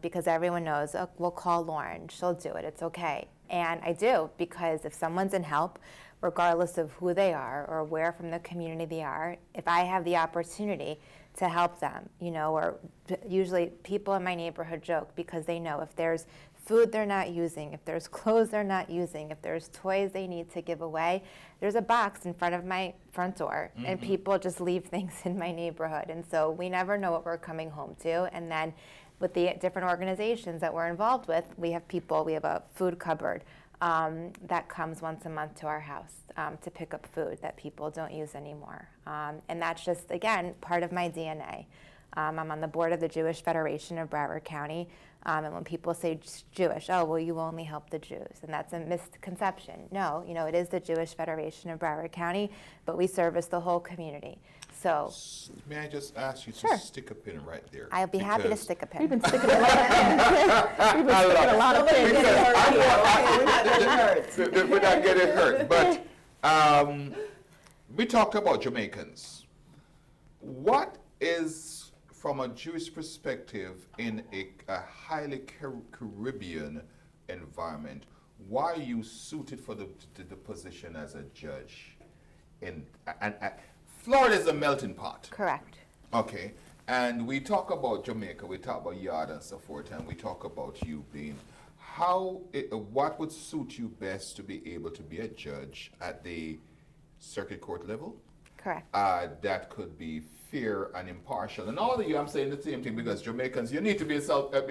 because everyone knows, oh, we'll call Lauren, she'll do it, it's okay. And I do, because if someone's in help, regardless of who they are or where from the community they are, if I have the opportunity to help them, or usually people in my neighborhood joke because they know if there's food they're not using, if there's clothes they're not using, if there's toys they need to give away, there's a box in front of my front door and people just leave things in my neighborhood. And so we never know what we're coming home to. And then with the different organizations that we're involved with, we have a food cupboard that comes once a month to our house to pick up food that people don't use anymore. And that's just, again, part of my DNA. I'm on the board of the Jewish Federation of Broward County. And when people say Jewish, oh, well, you only help the Jews. And that's a misconception. No, it is the Jewish Federation of Broward County, but we service the whole community. So May I just ask you to Sure. stick a pin right there? I'll be happy to Because- stick a pin. We've been sticking a lot of pins. We've been sticking a lot of Nobody pins. get hurt here, okay? We're not getting hurt. We're not getting hurt. But we talked about Jamaicans. What is, from a Jewish perspective, in a highly Caribbean environment, why are you suited for the position as a judge? And Florida is a melting pot. Correct. Okay, and we talk about Jamaica, we talk about Yard and so forth, and we talk about you being, what would suit you best to be able to be a judge at the circuit court level? Correct. That could be fair and impartial. And all of you, I'm saying the same thing because Jamaicans, you need to be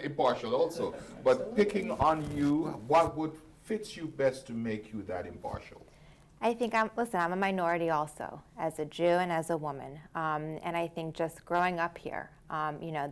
impartial also. But picking on you, what would fit you best to make you that impartial? I think I'm a minority also, as a Jew and as a woman. And I think just growing up here,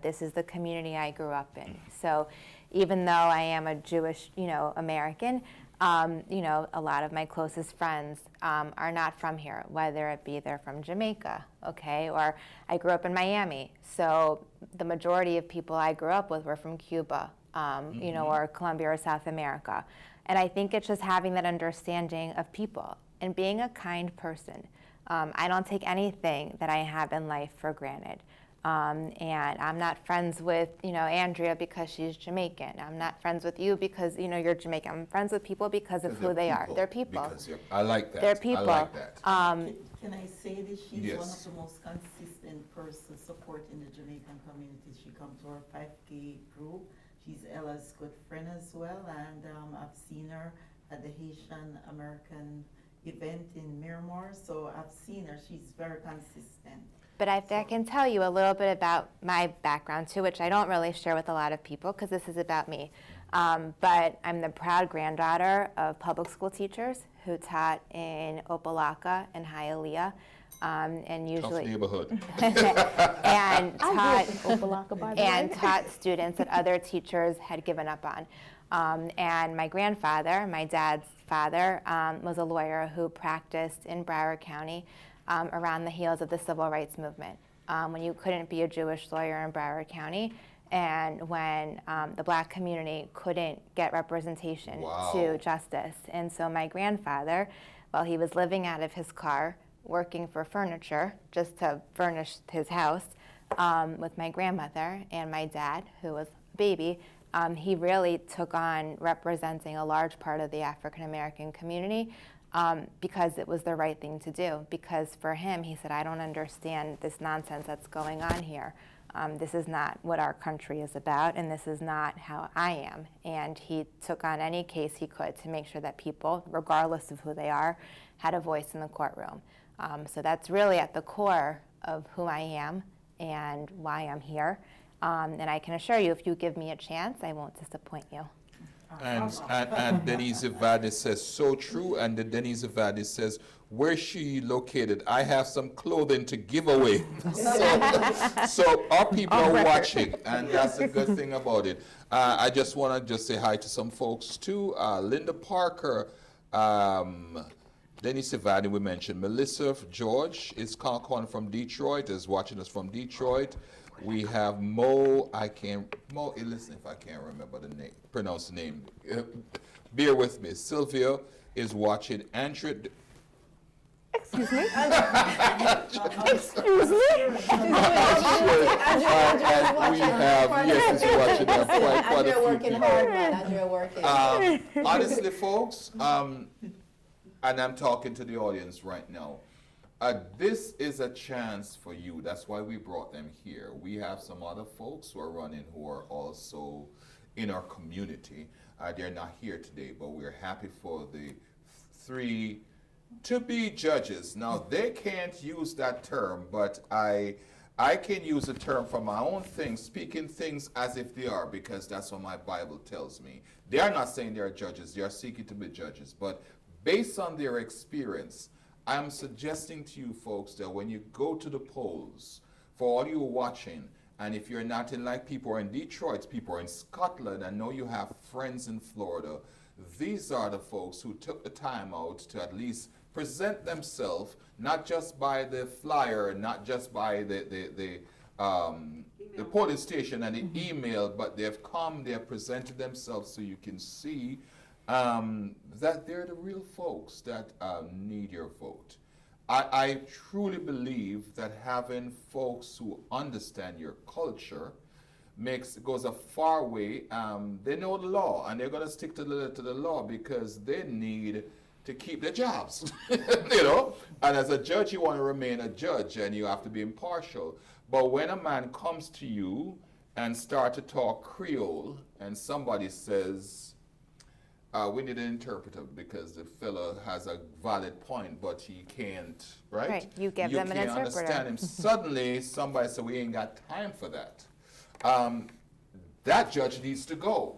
this is the community I grew up in. So even though I am a Jewish, American, a lot of my closest friends are not from here, whether it be they're from Jamaica, okay, or I grew up in Miami. So the majority of people I grew up with were from Cuba, or Colombia or South America. And I think it's just having that understanding of people and being a kind person. I don't take anything that I have in life for granted. And I'm not friends with, Andrea because she's Jamaican. I'm not friends with you because, you're Jamaican. I'm friends with people because of who they are. They're people. I like that. They're people. I like that. Can I say that she's Yes. one of the most consistent persons supporting the Jamaican community. She comes to our 5K group. She's Ella's good friend as well, and I've seen her at the Haitian American event in Miramar, so I've seen her. She's very consistent. But I can tell you a little bit about my background too, which I don't really share with a lot of people because this is about me. But I'm the proud granddaughter of public school teachers who taught in Opelika and Hialeah, and usually Tough neighborhood. and I taught grew up in Opelika, by the and way. taught students that other teachers had given up on. And my grandfather, my dad's father, was a lawyer who practiced in Broward County around the heels of the civil rights movement, when you couldn't be a Jewish lawyer in Broward County, and when the black community couldn't get representation Wow. to justice. And so my grandfather, while he was living out of his car, working for furniture just to furnish his house, with my grandmother and my dad, who was a baby, he really took on representing a large part of the African American community because it was the right thing to do. Because for him, he said, I don't understand this nonsense that's going on here. This is not what our country is about, and this is not how I am. And he took on any case he could to make sure that people, regardless of who they are, had a voice in the courtroom. So that's really at the core of who I am and why I'm here. And I can assure you, if you give me a chance, I won't disappoint you. And Denise Evade says, so true. And the Denise Evade says, where's she located? I have some clothing to give away. So our people are watching, and that's the good thing about it. I just want to just say hi to some folks too. Linda Parker, Denise Evade, we mentioned. Melissa George is calling from Detroit, is watching us from Detroit. We have Mo, listen if I can't remember the name, pronounce the name. Bear with me. Sylvia is watching. Andrew. Excuse me? Excuse me? And we have, yes, he's watching quite a Andrea few working people. hard, man. Andrea working. Honestly, folks, and I'm talking to the audience right now. This is a chance for you. That's why we brought them here. We have some other folks who are running who are also in our community. They're not here today, but we're happy for the three to be judges. Now, they can't use that term, but I can use the term for my own thing, speaking things as if they are, because that's what my Bible tells me. They are not saying they are judges. They are seeking to be judges. But based on their experience, I'm suggesting to you folks that when you go to the polls, for all you watching, and if you're not in, like people are in Detroit, people are in Scotland, I know you have friends in Florida, these are the folks who took the time out to at least present themselves, not just by the flyer, not just by the polling station and the email, but they've come, they have presented themselves so you can see that they're the real folks that need your vote. I truly believe that having folks who understand your culture goes a far way. They know the law, and they're going to stick to the law because they need to keep their jobs. You know, and as a judge, you want to remain a judge, and you have to be impartial. But when a man comes to you and start to talk Creole, and somebody says, we need an interpreter because the fellow has a valid point, but he can't, right? Right, you give them an interpreter. Understand him. Suddenly, somebody said, we ain't got time for that. That judge needs to go.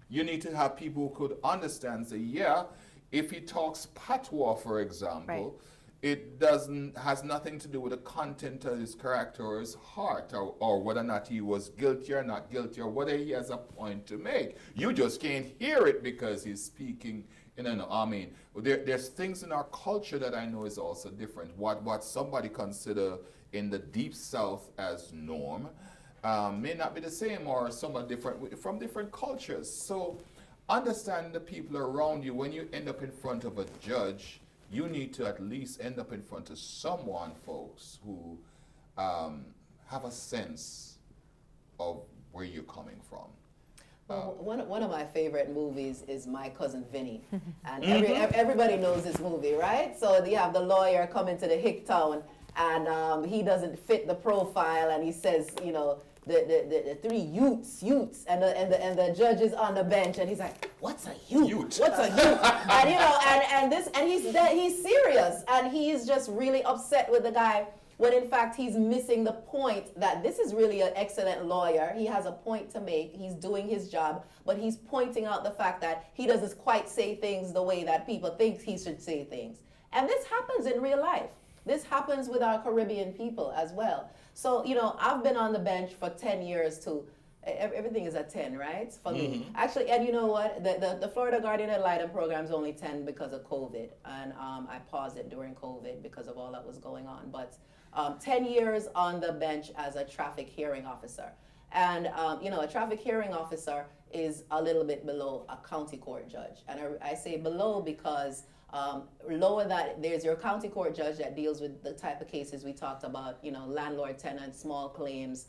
You need to have people who could understand, say, yeah, if he talks patois, for example, it has nothing to do with the content of his character or his heart, or whether or not he was guilty or not guilty, or whether he has a point to make. You just can't hear it because he's speaking in an, I mean, there's things in our culture that I know is also different. What somebody consider in the deep south as norm may not be the same, or somewhat different from different cultures. So understand the people around you. When you end up in front of a judge, you need to at least end up in front of someone, folks, who have a sense of where you're coming from. Well, one of my favorite movies is My Cousin Vinny, and everybody knows this movie, right? So you have the lawyer coming to the hick town, and he doesn't fit the profile, and he says, you know, the three Utes, and the judge is on the bench, and he's like, "What's a Ute? What's a Ute?" And you know, and he's serious, and he's just really upset with the guy when in fact he's missing the point that this is really an excellent lawyer. He has a point to make. He's doing his job, but he's pointing out the fact that he doesn't quite say things the way that people think he should say things. And this happens in real life. This happens with our Caribbean people as well. So, you know, I've been on the bench for 10 years too. Everything is at 10, right? For me. Actually, and you know what? The Florida Guardian Ad Litem program is only 10 because of COVID. And I paused it during COVID because of all that was going on. But 10 years on the bench as a traffic hearing officer. And, you know, a traffic hearing officer is a little bit below a county court judge. And I say below because lower that, there's your county court judge that deals with the type of cases we talked about, you know, landlord, tenant, small claims,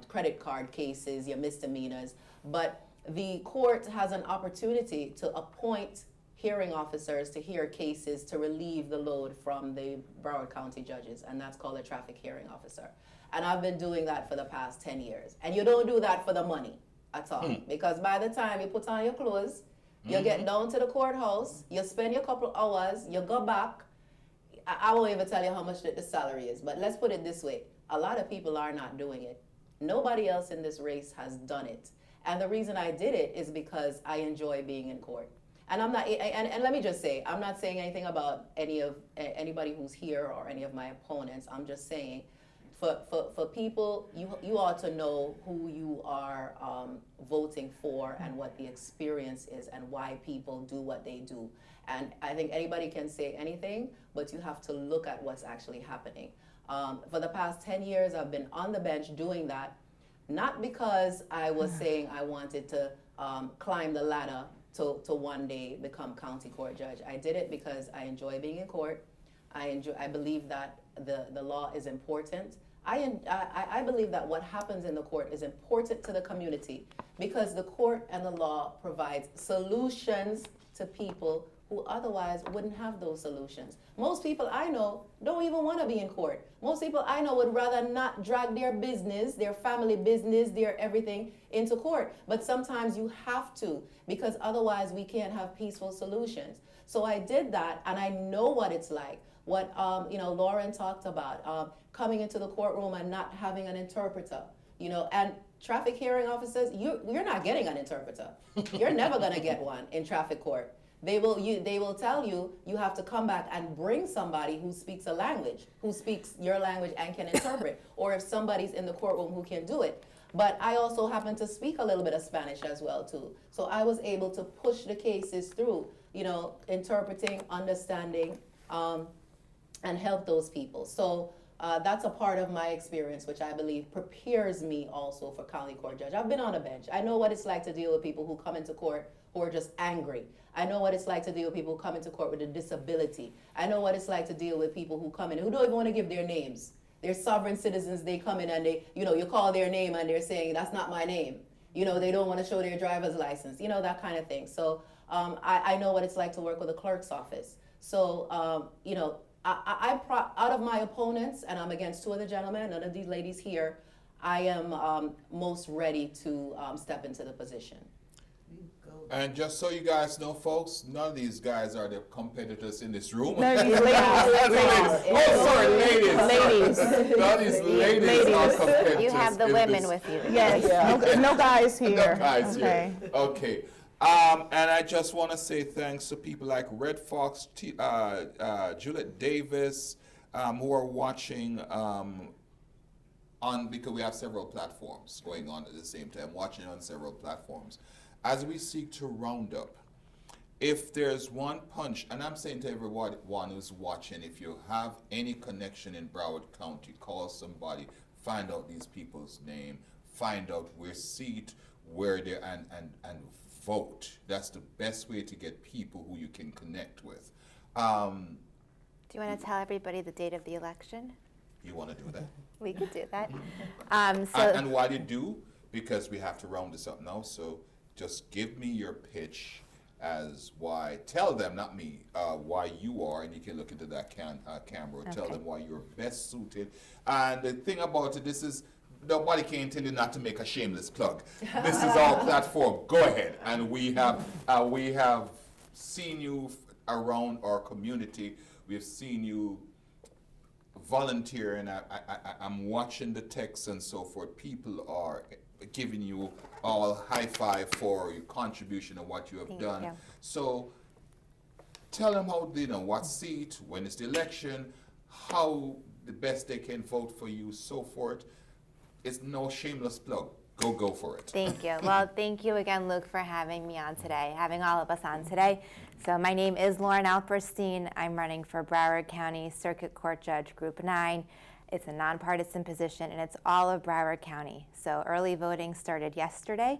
credit card cases, your misdemeanors. But the court has an opportunity to appoint hearing officers to hear cases to relieve the load from the Broward County judges, and that's called a traffic hearing officer. And I've been doing that for the past 10 years. And you don't do that for the money at all, because by the time you put on your clothes, you get down to the courthouse, you spend your couple hours, you go back. I won't even tell you how much the salary is, but let's put it this way. A lot of people are not doing it. Nobody else in this race has done it. And the reason I did it is because I enjoy being in court. And I'm not, and let me just say, I'm not saying anything about anybody who's here or any of my opponents. I'm just saying, for people, you ought to know who you are voting for and what the experience is and why people do what they do. And I think anybody can say anything, but you have to look at what's actually happening. For the past 10 years, I've been on the bench doing that, not because I was saying I wanted to climb the ladder to one day become county court judge. I did it because I enjoy being in court. I believe that the law is important. I believe that what happens in the court is important to the community because the court and the law provides solutions to people who otherwise wouldn't have those solutions. Most people I know don't even want to be in court. Most people I know would rather not drag their business, their family business, their everything into court. But sometimes you have to, because otherwise we can't have peaceful solutions. So I did that, and I know what it's like. What Lauren talked about, coming into the courtroom and not having an interpreter, and traffic hearing officers, you're not getting an interpreter. You're never gonna get one in traffic court. They will tell you you have to come back and bring somebody who speaks a language, who speaks your language and can interpret, or if somebody's in the courtroom who can do it. But I also happen to speak a little bit of Spanish as well too. So I was able to push the cases through, interpreting, understanding, and help those people. So that's a part of my experience, which I believe prepares me also for county court judge. I've been on a bench. I know what it's like to deal with people who come into court who are just angry. I know what it's like to deal with people who come into court with a disability. I know what it's like to deal with people who come in who don't even want to give their names. They're sovereign citizens. They come in and you call their name and they're saying, that's not my name. They don't want to show their driver's license, that kind of thing. So I know what it's like to work with a clerk's office. So, out of my opponents, and I'm against two of the gentlemen, none of these ladies here, I am most ready to step into the position. And just so you guys know, folks, none of these guys are the competitors in this room. No, these ladies. Ladies. None of these ladies are competitors. You have the women with you. Yes, no guys here. No guys Okay. here. Okay. And I just want to say thanks to people like Red Fox, Juliet Davis, who are watching because we have several platforms going on at the same time, watching on several platforms. As we seek to round up, if there's one punch, and I'm saying to everyone who's watching, if you have any connection in Broward County, call somebody, find out these people's name, find out where seat, where they're, and vote. That's the best way to get people who you can connect with. Do you want to tell everybody the date of the election? You want to do that? We could do that. And why do you do? Because we have to round this up now, so just give me your pitch as why, tell them, not me, why you are, and you can look into that camera, tell them why you're best suited. And the thing about it, this is, nobody can tell you not to make a shameless plug. This is our platform. Go ahead. And we have seen you around our community. We've seen you volunteer, and I'm watching the texts and so forth. People are giving you all high five for your contribution and what you have done. You. So tell them how, what seat, when it's the election, how the best they can vote for you, so forth. It's no shameless plug. Go for it. Thank you. Well, thank you again, Luke, for having me on today, having all of us on today. So my name is Lauren Alperstein. I'm running for Broward County Circuit Court Judge Group 9. It's a nonpartisan position, and it's all of Broward County. So early voting started yesterday.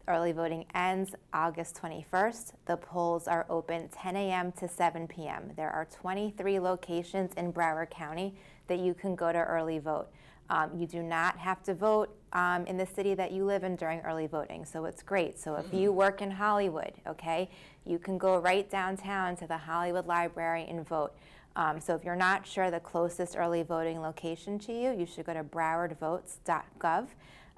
Early voting ends August 21st. The polls are open 10 a.m. to 7 p.m. There are 23 locations in Broward County that you can go to early vote. You do not have to vote in the city that you live in during early voting, so it's great. So if you work in Hollywood, okay, you can go right downtown to the Hollywood Library and vote. So if you're not sure the closest early voting location to you, you should go to browardvotes.gov.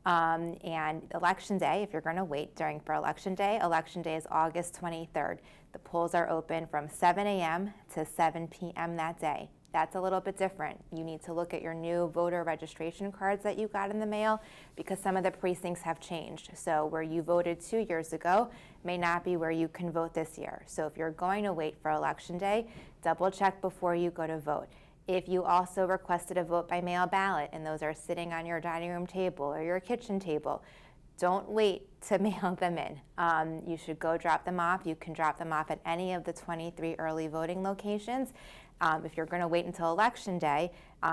And election day, if you're going to wait for election day is August 23rd. The polls are open from 7 a.m. to 7 p.m. that day. That's a little bit different. You need to look at your new voter registration cards that you got in the mail because some of the precincts have changed. So where you voted 2 years ago may not be where you can vote this year. So if you're going to wait for election day, double check before you go to vote. If you also requested a vote by mail ballot and those are sitting on your dining room table or your kitchen table, don't wait to mail them in. You should go drop them off. You can drop them off at any of the 23 early voting locations. If you're going to wait until election day,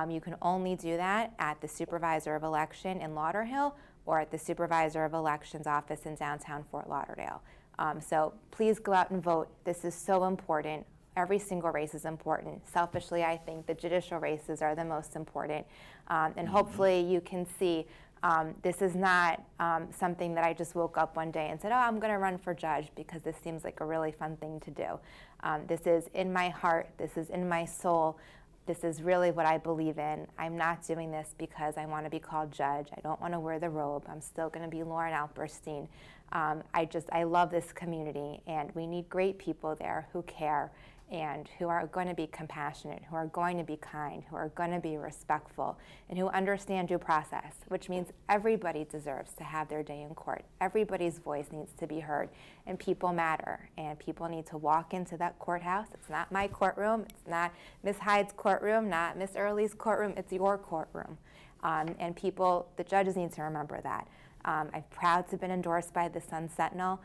you can only do that at the supervisor of election in Lauderhill or at the supervisor of elections office in downtown Fort Lauderdale. So please go out and vote. This is so important. Every single race is important. Selfishly, I think the judicial races are the most important. And hopefully you can see this is not something that I just woke up one day and said, oh, I'm going to run for judge because this seems like a really fun thing to do. This is in my heart. This is in my soul. This is really what I believe in. I'm not doing this because I want to be called judge. I don't want to wear the robe. I'm still going to be Lauren Alperstein. I love this community, and we need great people there who care and who are going to be compassionate, who are going to be kind, who are going to be respectful, and who understand due process, which means everybody deserves to have their day in court. Everybody's voice needs to be heard, and people matter, and people need to walk into that courthouse. It's not my courtroom. It's not Ms. Hyde's courtroom, not Ms. Early's courtroom. It's your courtroom. And people, the judges need to remember that. I'm proud to have been endorsed by the Sun Sentinel,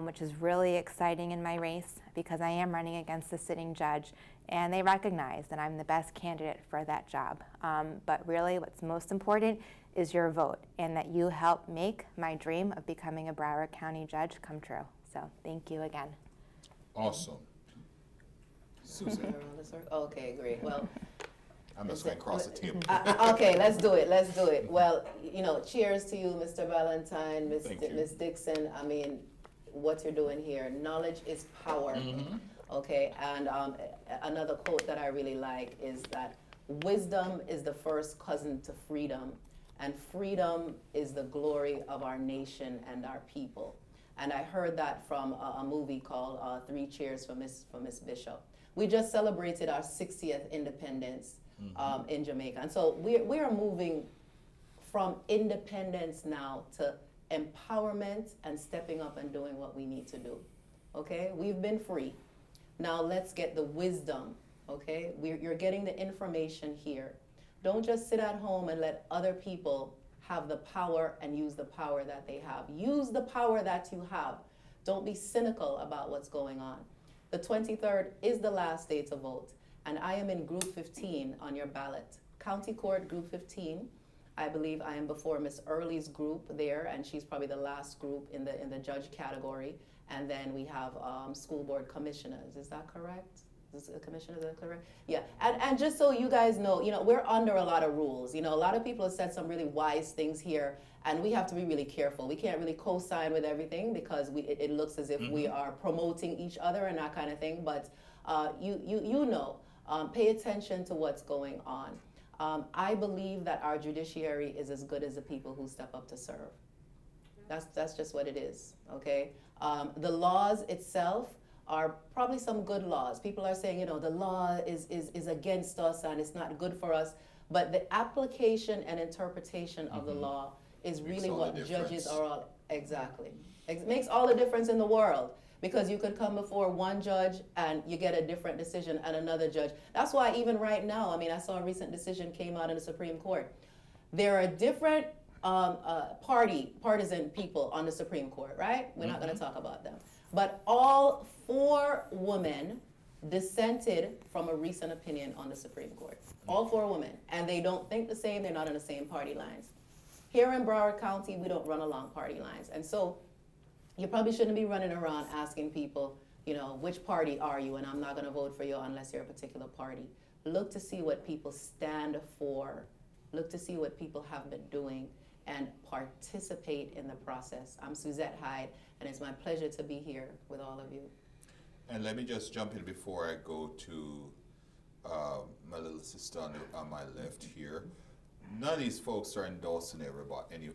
which is really exciting in my race because I am running against the sitting judge, and they recognize that I'm the best candidate for that job. But really what's most important is your vote and that you help make my dream of becoming a Broward County judge come true. So thank you again. Awesome. Susan, Okay, great. Well, I'm just going to cross the table. okay, let's do it. Well, cheers to you, Mr. Valentine, Thank you. Ms. Dixon. I mean, what you're doing here, knowledge is power. Okay, and another quote that I really like is that wisdom is the first cousin to freedom, and freedom is the glory of our nation and our people. And I heard that from a movie called Three Cheers for Miss Bishop. We just celebrated our 60th independence in Jamaica, and so we are moving from independence now to empowerment and stepping up and doing what we need to do. Okay, we've been free. Now let's get the wisdom. Okay, you're getting the information here. Don't just sit at home and let other people have the power and use the power that they have. Use the power that you have. Don't be cynical about what's going on. The 23rd is the last day to vote, and I am in group 15 on your ballot. County Court group 15. I believe I am before Miss Early's group there, and she's probably the last group in the judge category. And then we have school board commissioners. Is that correct? Is the commissioner, is that correct? Yeah. And just so you guys know, we're under a lot of rules. A lot of people have said some really wise things here, and we have to be really careful. We can't really co-sign with everything because it looks as if we are promoting each other and that kind of thing. But pay attention to what's going on. I believe that our judiciary is as good as the people who step up to serve. That's just what it is, okay? The laws itself are probably some good laws. People are saying, the law is against us and it's not good for us. But the application and interpretation of the law is really what judges are all, exactly. It makes all the difference in the world. Because you could come before one judge and you get a different decision and another judge. That's why even right now, I saw a recent decision came out in the Supreme Court. There are different partisan people on the Supreme Court, right? We're not going to talk about them. But all 4 women dissented from a recent opinion on the Supreme Court. All 4 women. And they don't think the same. They're not on the same party lines. Here in Broward County, we don't run along party lines. And so you probably shouldn't be running around asking people, which party are you? And I'm not going to vote for you unless you're a particular party. Look to see what people stand for look to see what people have been doing, and participate in the process. I'm Suzette Hyde, and it's my pleasure to be here with all of you. And let me just jump in before I go to my little sister on my left here. None of these folks are endorsing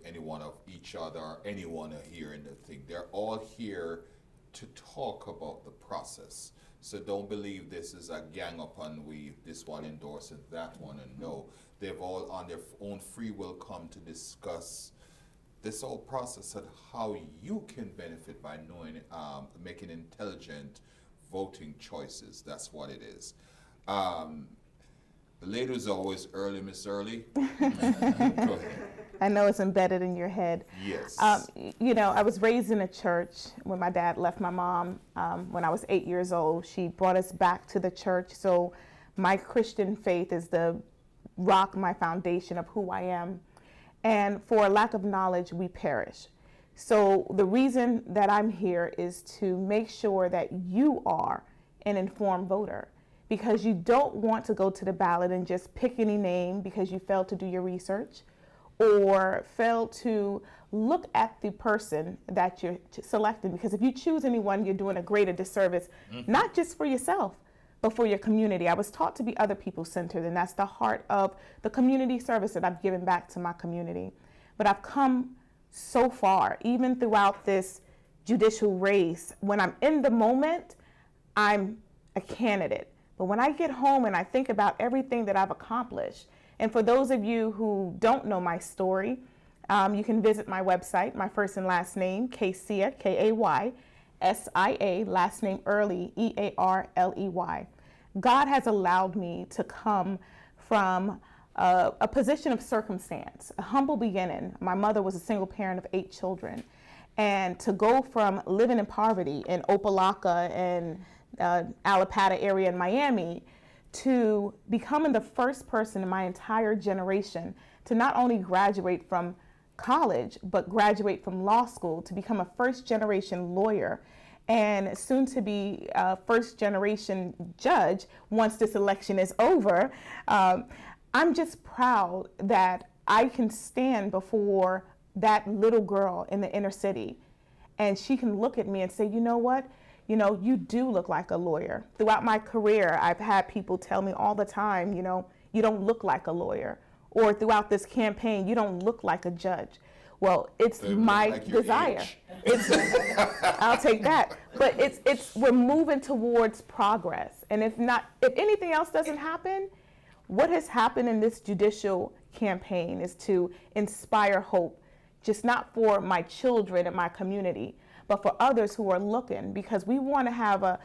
any one of each other or anyone here in the thing. They're all here to talk about the process. So don't believe this is a gang up and this one endorsing that one, and no, they've all on their own free will come to discuss this whole process and how you can benefit by knowing, making intelligent voting choices. That's what it is. The lady was always early, Miss Early. Go ahead. I know it's embedded in your head. Yes. You know, I was raised in a church when my dad left my mom when I was 8 years old. She brought us back to the church. So my Christian faith is the rock, my foundation of who I am. And for lack of knowledge, we perish. So the reason that I'm here is to make sure that you are an informed voter, because you don't want to go to the ballot and just pick any name because you failed to do your research or failed to look at the person that you're selecting. Because if you choose anyone, you're doing a greater disservice, not just for yourself, but for your community. I was taught to be other people centered, and that's the heart of the community service that I've given back to my community. But I've come so far, even throughout this judicial race. When I'm in the moment, I'm a candidate. But when I get home and I think about everything that I've accomplished, and for those of you who don't know my story, you can visit my website, my first and last name, Kaysia, K-A-Y-S-I-A, last name Early, E-A-R-L-E-Y. God has allowed me to come from a position of circumstance, a humble beginning. My mother was a single parent of 8 children. And to go from living in poverty in Opelika and Allapattah area in Miami to becoming the first person in my entire generation to not only graduate from college, but graduate from law school, to become a first generation lawyer and soon to be a first generation judge once this election is over. I'm just proud that I can stand before that little girl in the inner city and she can look at me and say, you know what? You know, you do look like a lawyer. Throughout my career, I've had people tell me all the time, you know, you don't look like a lawyer. Or throughout this campaign, you don't look like a judge. Well, it's my like your desire. age. It's, I'll take that. But we're moving towards progress. And if anything else doesn't happen, what has happened in this judicial campaign is to inspire hope, just not for my children and my community, but for others who are looking, because we want to have a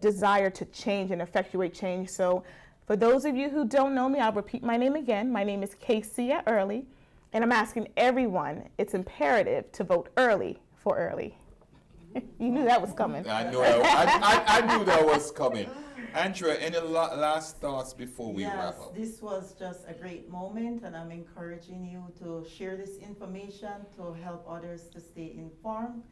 desire to change and effectuate change. So for those of you who don't know me, I'll repeat my name again. My name is Kaysia Early, and I'm asking everyone, it's imperative to vote early for Early. You knew that was coming. I knew that was coming. Andrea, any last thoughts before we wrap up? This was just a great moment, and I'm encouraging you to share this information to help others to stay informed.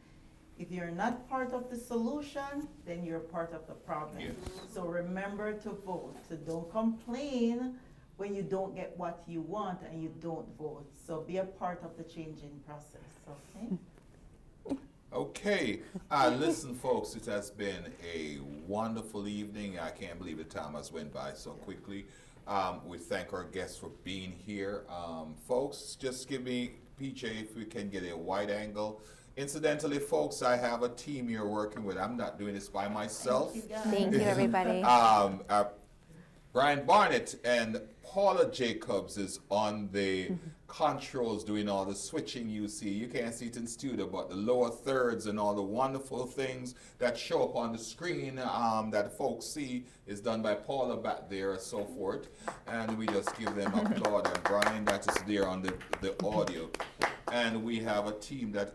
If you're not part of the solution, then you're part of the problem. Yes. So remember to vote. So don't complain when you don't get what you want and you don't vote. So be a part of the changing process, okay? Okay, listen folks, it has been a wonderful evening. I can't believe the time has went by so quickly. We thank our guests for being here. Folks, just give me, PJ, if we can get a wide angle. Incidentally, folks, I have a team you're working with. I'm not doing this by myself. Thank you, guys. Thank you, everybody. Brian Barnett and Paula Jacobs is on the controls doing all the switching you see. You can't see it in studio, but the lower thirds and all the wonderful things that show up on the screen that folks see is done by Paula back there and so forth. And we just give them applaud. And Brian, that is there on the audio. And we have a team that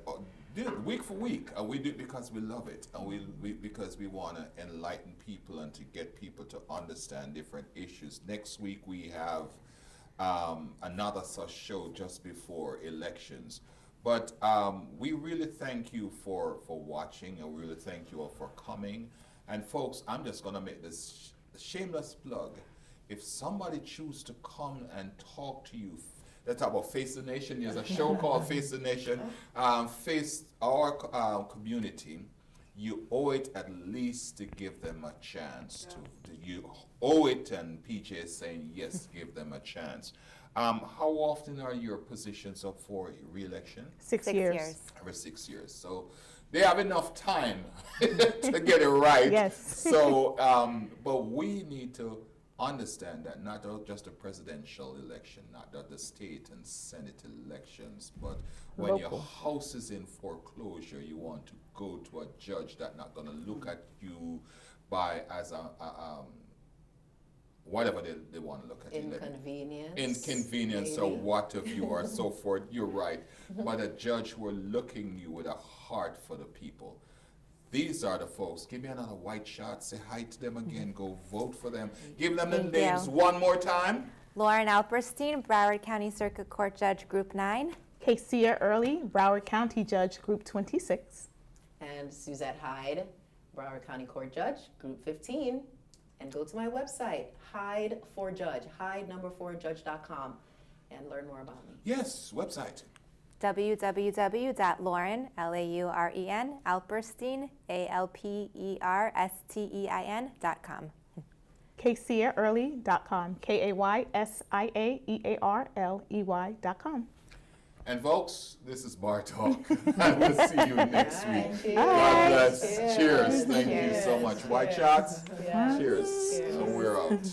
do it week for week, and we do it because we love it, and because we want to enlighten people and to get people to understand different issues. Next week we have another such show just before elections. But we really thank you for watching, and we really thank you all for coming. And folks, I'm just going to make this shameless plug. if somebody choose to come and talk to you, let's talk about Face the Nation. There's a show called Face the Nation. Face our community. You owe it at least to give them a chance to. You owe it, and PJ is saying yes, give them a chance. How often are your positions up for re-election? 6 years. Every 6 years. So they have enough time to get it right. Yes. So, but we need to understand that not just a presidential election, not just the state and Senate elections, but when your Local. house is in foreclosure, you want to go to a judge that's not going to look at you by as a whatever they want to look at you. Inconvenience or maybe. what of you or so forth. You're right. But a judge who are looking you with a heart for the people. These are the folks. Give me another white shot. Say hi to them again. Go vote for them. Give them the Thank names you. one more time. Lauren Alperstein, Broward County Circuit Court Judge, Group 9. Casey Early, Broward County Judge, Group 26. And Suzette Hyde, Broward County Court Judge, Group 15. And go to my website, Hyde for Judge, Hyde4judge.com, and learn more about me. Yes, website. www.lauren, Lauren, Alperstein, ALPERSTEIN.com. KaysiaEarly.com, KaysiaEarley.com. And folks, this is Bar Talk. And we'll see you next week. Cheers. God bless. Cheers. Cheers. Thank you so Cheers. much. White shots. Yeah. Cheers. Cheers. And we're out.